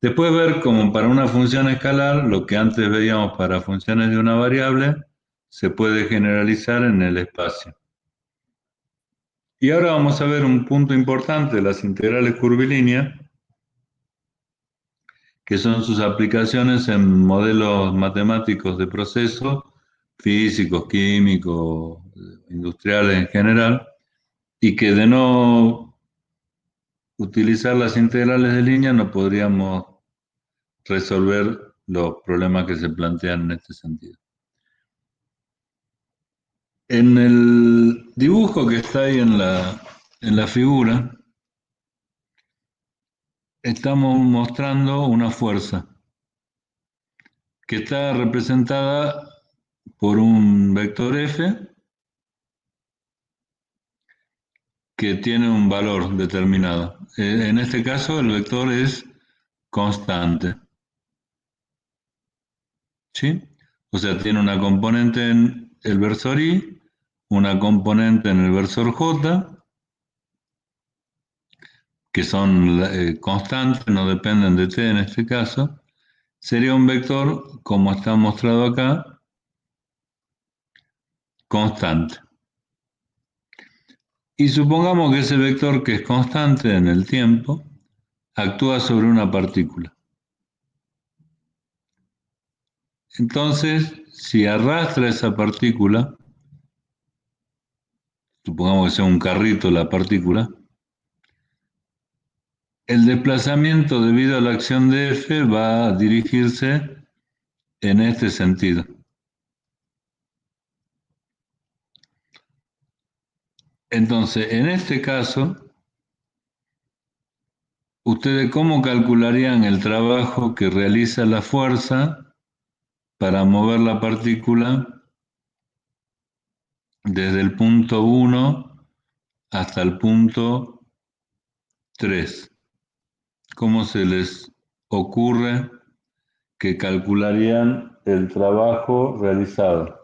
Después ver cómo para una función escalar, lo que antes veíamos para funciones de una variable, se puede generalizar en el espacio. Y ahora vamos a ver un punto importante de las integrales curvilíneas, que son sus aplicaciones en modelos matemáticos de procesos, físicos, químicos, industriales en general, y que de no utilizar las integrales de línea no podríamos resolver los problemas que se plantean en este sentido. En el dibujo que está ahí en la figura, estamos mostrando una fuerza que está representada por un vector F que tiene un valor determinado. En este caso el vector es constante, ¿sí? O sea, tiene una componente en el versor Y, una componente en el versor J, que son constantes, no dependen de T en este caso. Sería un vector, como está mostrado acá, constante. Y supongamos que ese vector, que es constante en el tiempo, actúa sobre una partícula. Entonces, si arrastra esa partícula, supongamos que sea un carrito la partícula, el desplazamiento debido a la acción de F va a dirigirse en este sentido. Entonces, en este caso, ¿ustedes cómo calcularían el trabajo que realiza la fuerza para mover la partícula desde el punto 1 hasta el punto 3? ¿Cómo se les ocurre que calcularían el trabajo realizado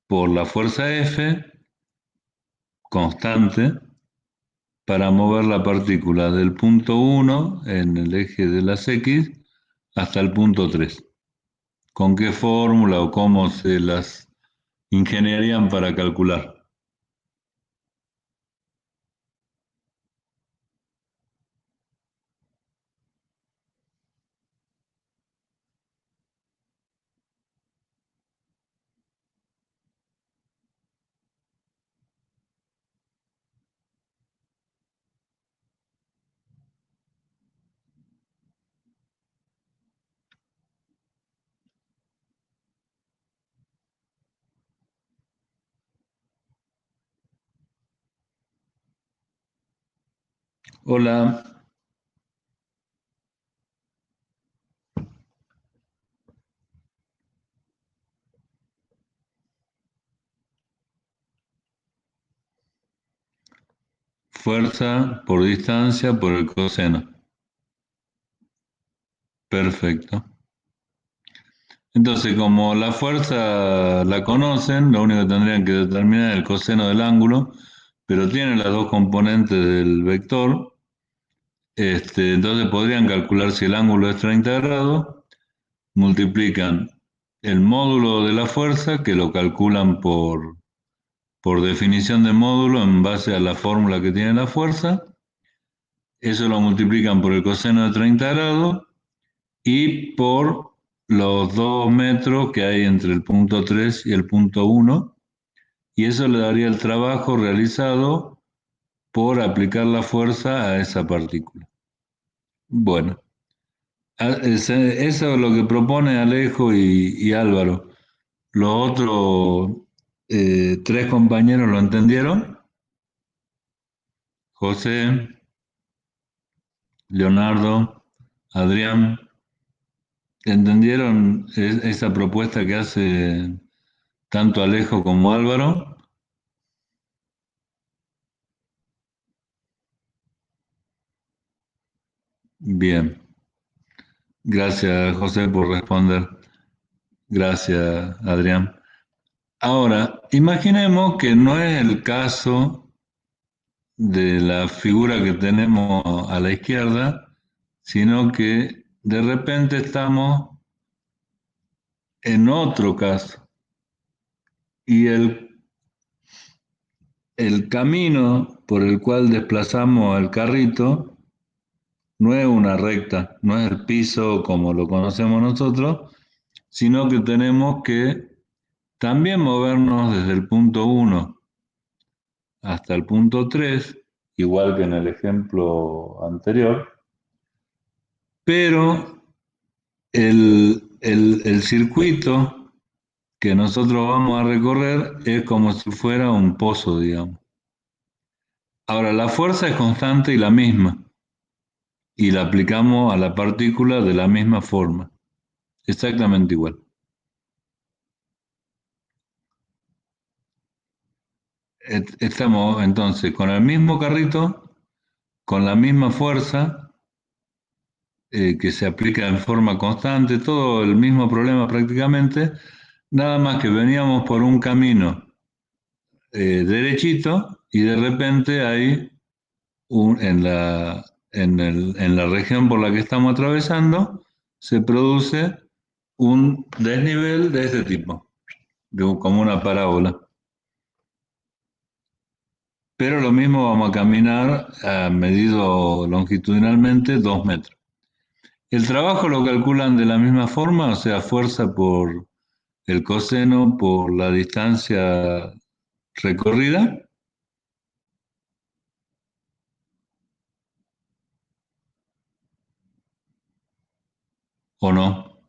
por la fuerza F constante para mover la partícula del punto 1 en el eje de las X hasta el punto 3? ¿Con qué fórmula o cómo se las ingeniarían para calcular? Hola, fuerza por distancia por el coseno. Perfecto. Entonces, como la fuerza la conocen, lo único que tendrían que determinar es el coseno del ángulo, pero tienen las dos componentes del vector. Entonces podrían calcular si el ángulo es 30 grados, multiplican el módulo de la fuerza, que lo calculan por definición de módulo en base a la fórmula que tiene la fuerza. Eso lo multiplican por el coseno de 30 grados y por los 2 metros que hay entre el punto 3 y el punto 1, y eso le daría el trabajo realizado por aplicar la fuerza a esa partícula. Bueno, eso es lo que propone Alejo y Álvaro. Los otros tres compañeros lo entendieron. José, Leonardo, Adrián, ¿entendieron esa propuesta que hace tanto Alejo como Álvaro? Bien, gracias José por responder. Gracias Adrián. Ahora, imaginemos que no es el caso de la figura que tenemos a la izquierda, sino que de repente estamos en otro caso y el camino por el cual desplazamos el carrito no es una recta, no es el piso como lo conocemos nosotros, sino que tenemos que también movernos desde el punto 1 hasta el punto 3, igual que en el ejemplo anterior, pero el circuito que nosotros vamos a recorrer es como si fuera un pozo, digamos. Ahora, la fuerza es constante y la misma, y la aplicamos a la partícula de la misma forma, exactamente igual. Estamos entonces con el mismo carrito, con la misma fuerza, que se aplica en forma constante, todo el mismo problema prácticamente, nada más que veníamos por un camino derechito y de repente hay en la región por la que estamos atravesando se produce un desnivel de este tipo, como una parábola. Pero lo mismo vamos a caminar medido longitudinalmente 2 metros. El trabajo lo calculan de la misma forma, o sea, fuerza por el coseno por la distancia recorrida, ¿o no?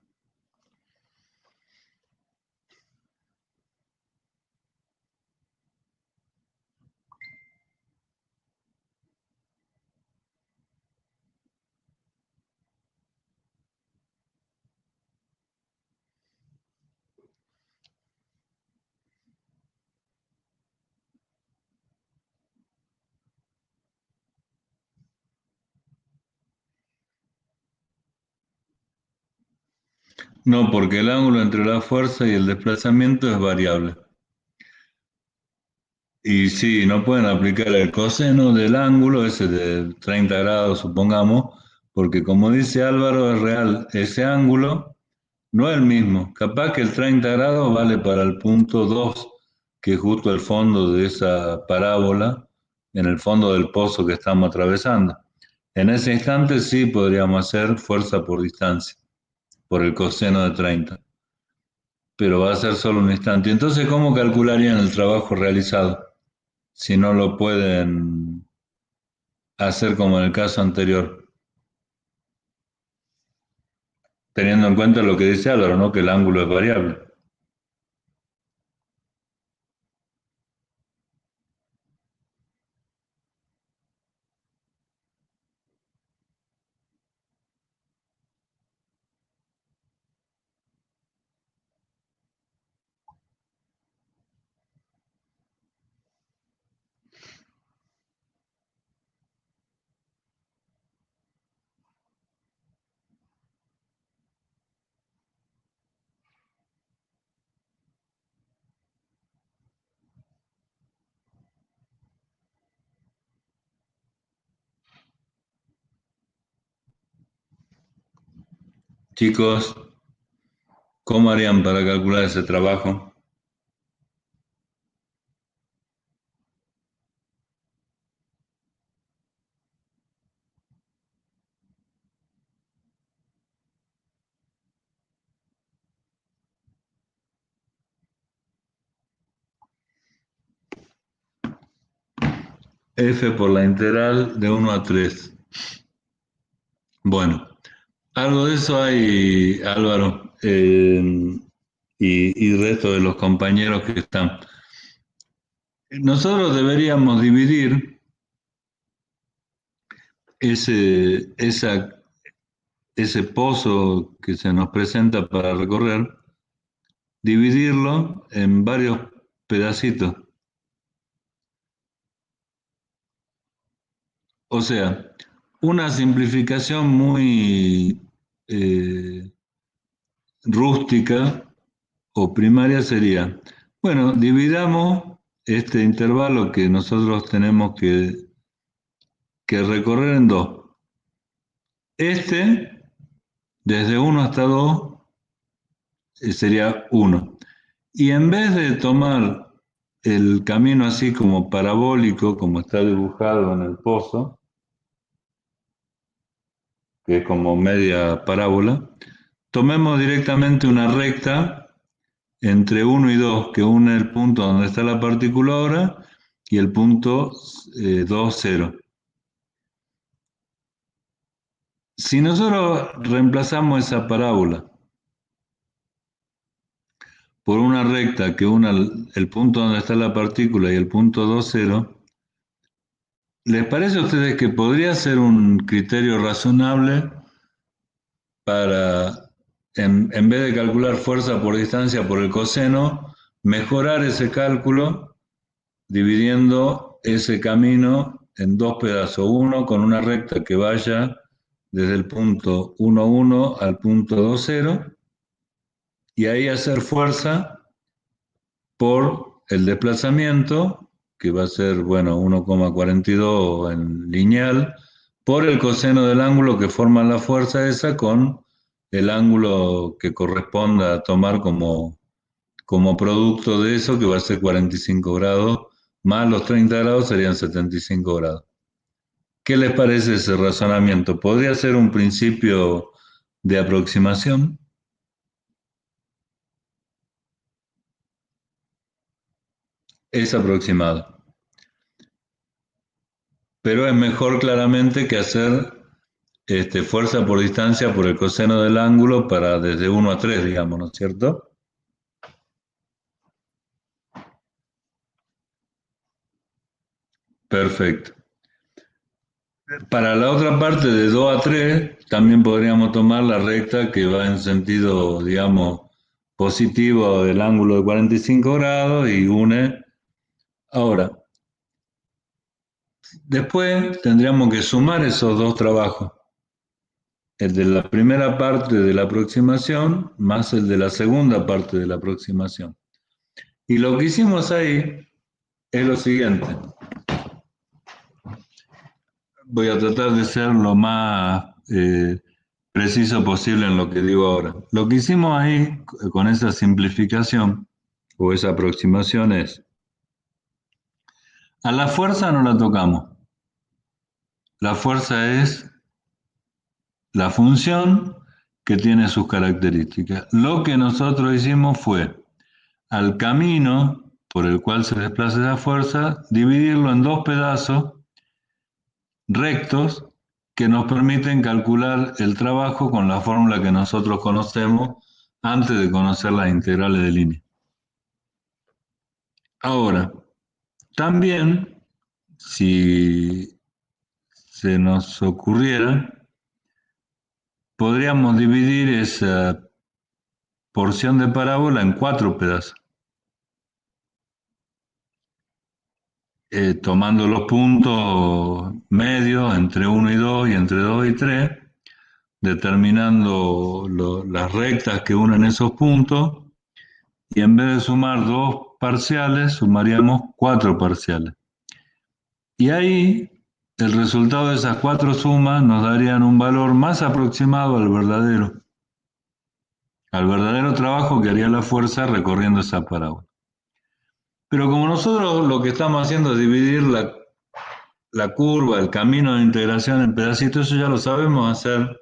No, porque el ángulo entre la fuerza y el desplazamiento es variable. Y sí, no pueden aplicar el coseno del ángulo, ese de 30 grados, supongamos, porque como dice Álvaro, es real, ese ángulo no es el mismo. Capaz que el 30 grados vale para el punto 2, que es justo el fondo de esa parábola, en el fondo del pozo que estamos atravesando. En ese instante sí podríamos hacer fuerza por distancia, por el coseno de 30, pero va a ser solo un instante. Entonces, ¿cómo calcularían el trabajo realizado si no lo pueden hacer como en el caso anterior? Teniendo en cuenta lo que dice Álvaro, ¿no? Que el ángulo es variable. Chicos, ¿cómo harían para calcular ese trabajo? F por la integral de 1 a 3. Bueno, algo de eso hay, Álvaro, y resto de los compañeros que están. Nosotros deberíamos dividir ese, ese pozo que se nos presenta para recorrer, dividirlo en varios pedacitos. O sea, una simplificación muy eh, rústica o primaria sería, bueno, dividamos este intervalo que nosotros tenemos que recorrer en dos. Este, desde 1 hasta 2, sería 1. Y en vez de tomar el camino así como parabólico, como está dibujado en el pozo, que es como media parábola, tomemos directamente una recta entre 1 y 2, que une el punto donde está la partícula ahora y el punto 2, 0. Si nosotros reemplazamos esa parábola por una recta que una el punto donde está la partícula y el punto 2, 0, ¿les parece a ustedes que podría ser un criterio razonable para, en vez de calcular fuerza por distancia por el coseno, mejorar ese cálculo dividiendo ese camino en dos pedazos? Uno con una recta que vaya desde el punto 1, 1 al punto 2, 0, y ahí hacer fuerza por el desplazamiento, que va a ser, bueno, 1,42 en lineal, por el coseno del ángulo que forma la fuerza esa con el ángulo que corresponda a tomar como producto de eso, que va a ser 45 grados, más los 30 grados serían 75 grados. ¿Qué les parece ese razonamiento? ¿Podría ser un principio de aproximación? Es aproximado, pero es mejor claramente que hacer fuerza por distancia por el coseno del ángulo para desde 1 a 3, digamos, ¿no es cierto? Perfecto. Para la otra parte de 2 a 3, también podríamos tomar la recta que va en sentido, digamos, positivo del ángulo de 45 grados y une. Ahora, después tendríamos que sumar esos dos trabajos. el de la primera parte de la aproximación más el de la segunda parte de la aproximación. Y lo que hicimos ahí es lo siguiente. Voy a tratar de ser lo más preciso posible en lo que digo ahora. Lo que hicimos ahí con esa simplificación o esa aproximación es, a la fuerza no la tocamos. La fuerza es la función que tiene sus características. Lo que nosotros hicimos fue al camino por el cual se desplaza esa fuerza, dividirlo en dos pedazos rectos que nos permiten calcular el trabajo con la fórmula que nosotros conocemos antes de conocer las integrales de línea. Ahora, también, si se nos ocurriera, podríamos dividir esa porción de parábola en cuatro pedazos, tomando los puntos medios entre 1 y 2 y entre 2 y 3, determinando las rectas que unen esos puntos, y en vez de sumar dos parciales, sumaríamos cuatro parciales. Y ahí el resultado de esas cuatro sumas nos darían un valor más aproximado al verdadero trabajo que haría la fuerza recorriendo esa parábola. Pero como nosotros lo que estamos haciendo es dividir la curva, el camino de integración en pedacitos, eso ya lo sabemos hacer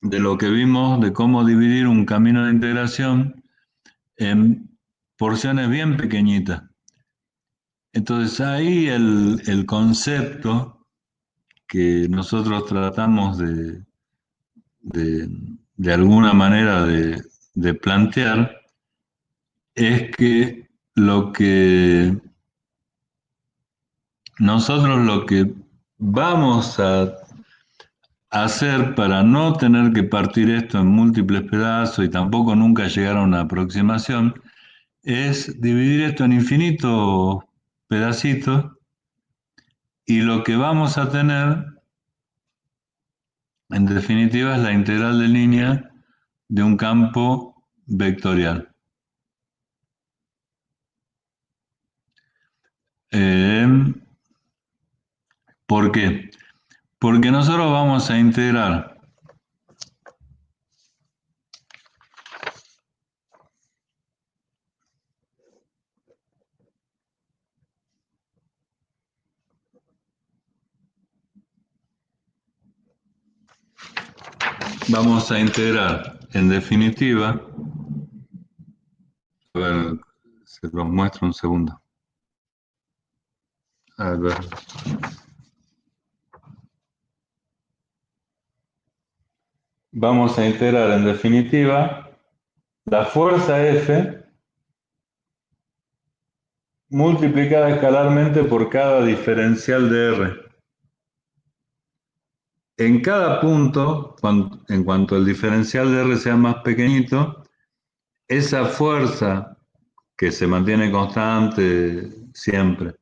de lo que vimos de cómo dividir un camino de integración en porciones bien pequeñitas. Entonces ahí el concepto que nosotros tratamos de alguna manera de plantear es que nosotros lo que vamos a hacer para no tener que partir esto en múltiples pedazos y tampoco nunca llegar a una aproximación es dividir esto en infinitos pedacitos, y lo que vamos a tener en definitiva es la integral de línea de un campo vectorial. Eh, ¿Por qué? Porque nosotros vamos a integrar en definitiva, a ver, se los muestro un segundo. A ver. Vamos a integrar en definitiva la fuerza F multiplicada escalarmente por cada diferencial de R. En cada punto, en cuanto el diferencial de R sea más pequeñito, esa fuerza que se mantiene constante siempre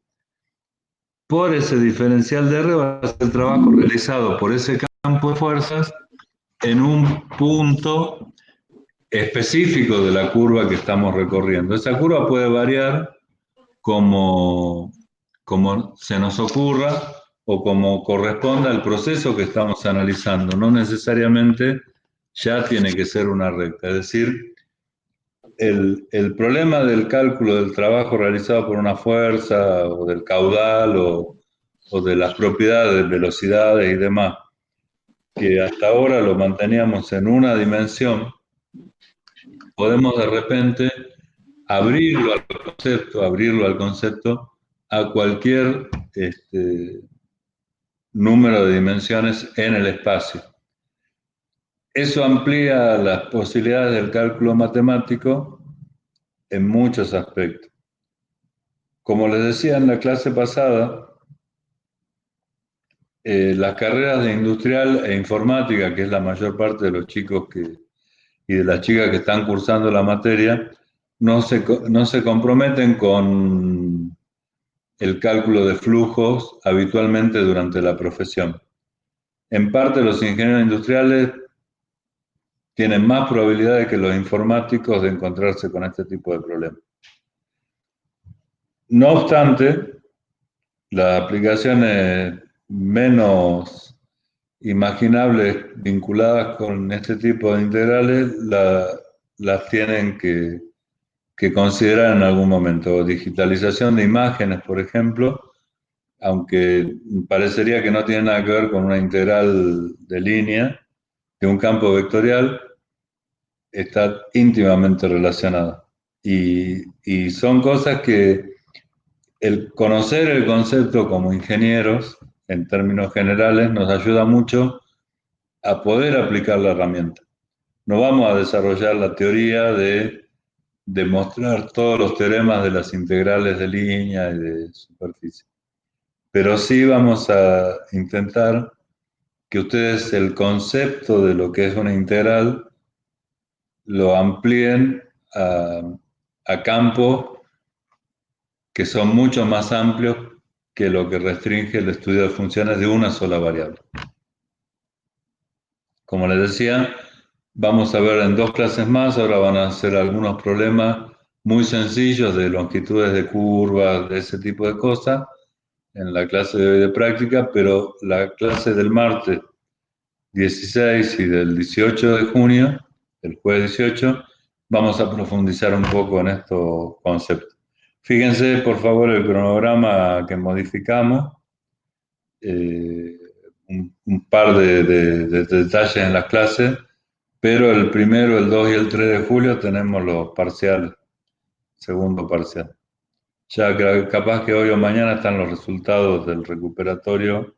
por ese diferencial de R va a ser el trabajo realizado por ese campo de fuerzas en un punto específico de la curva que estamos recorriendo. Esa curva puede variar como se nos ocurra o como corresponda al proceso que estamos analizando. No necesariamente ya tiene que ser una recta. Es decir, el problema del cálculo del trabajo realizado por una fuerza o del caudal o de las propiedades, velocidades y demás, que hasta ahora lo manteníamos en una dimensión, podemos de repente abrirlo al concepto a cualquier número de dimensiones en el espacio. Eso amplía las posibilidades del cálculo matemático en muchos aspectos. Como les decía en la clase pasada, las carreras de industrial e informática, que es la mayor parte de los chicos y de las chicas que están cursando la materia, no se comprometen con el cálculo de flujos habitualmente durante la profesión. en parte los ingenieros industriales tienen más probabilidades que los informáticos de encontrarse con este tipo de problemas. No obstante, las aplicaciones menos imaginables vinculadas con este tipo de integrales las tienen que considerar en algún momento. Digitalización de imágenes, por ejemplo, aunque parecería que no tiene nada que ver con una integral de línea, de un campo vectorial, está íntimamente relacionada. Y son cosas que el conocer el concepto como ingenieros, en términos generales, nos ayuda mucho a poder aplicar la herramienta. No vamos a desarrollar la teoría de demostrar todos los teoremas de las integrales de línea y de superficie, pero sí vamos a intentar que ustedes el concepto de lo que es una integral lo amplíen a campos que son mucho más amplios que lo que restringe el estudio de funciones de una sola variable. Como les decía, vamos a ver en 2 clases más, ahora van a hacer algunos problemas muy sencillos de longitudes de curvas, de ese tipo de cosas, en la clase de hoy de práctica, pero la clase del martes 16 y del 18 de junio, el jueves 18, vamos a profundizar un poco en estos conceptos. Fíjense, por favor, el cronograma que modificamos, eh, un par de detalles en las clases, pero el primero, el 2 y el 3 de julio tenemos los parciales, segundo parcial. Ya capaz que hoy o mañana están los resultados del recuperatorio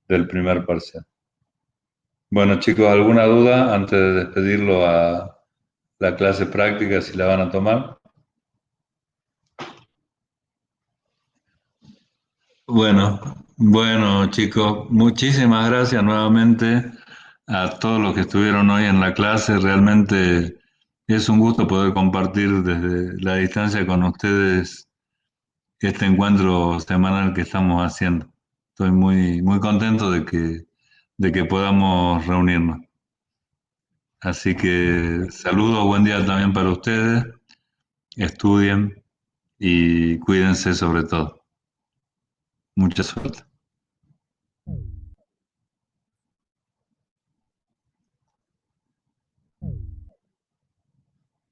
del primer parcial. Bueno, chicos, ¿alguna duda antes de despedirlo a la clase práctica si la van a tomar? Bueno, bueno, chicos, muchísimas gracias nuevamente a todos los que estuvieron hoy en la clase. Realmente es un gusto poder compartir desde la distancia con ustedes este encuentro semanal que estamos haciendo. Estoy muy contento de que podamos reunirnos. Así que saludos, buen día también para ustedes. Estudien y cuídense sobre todo. Mucha suerte.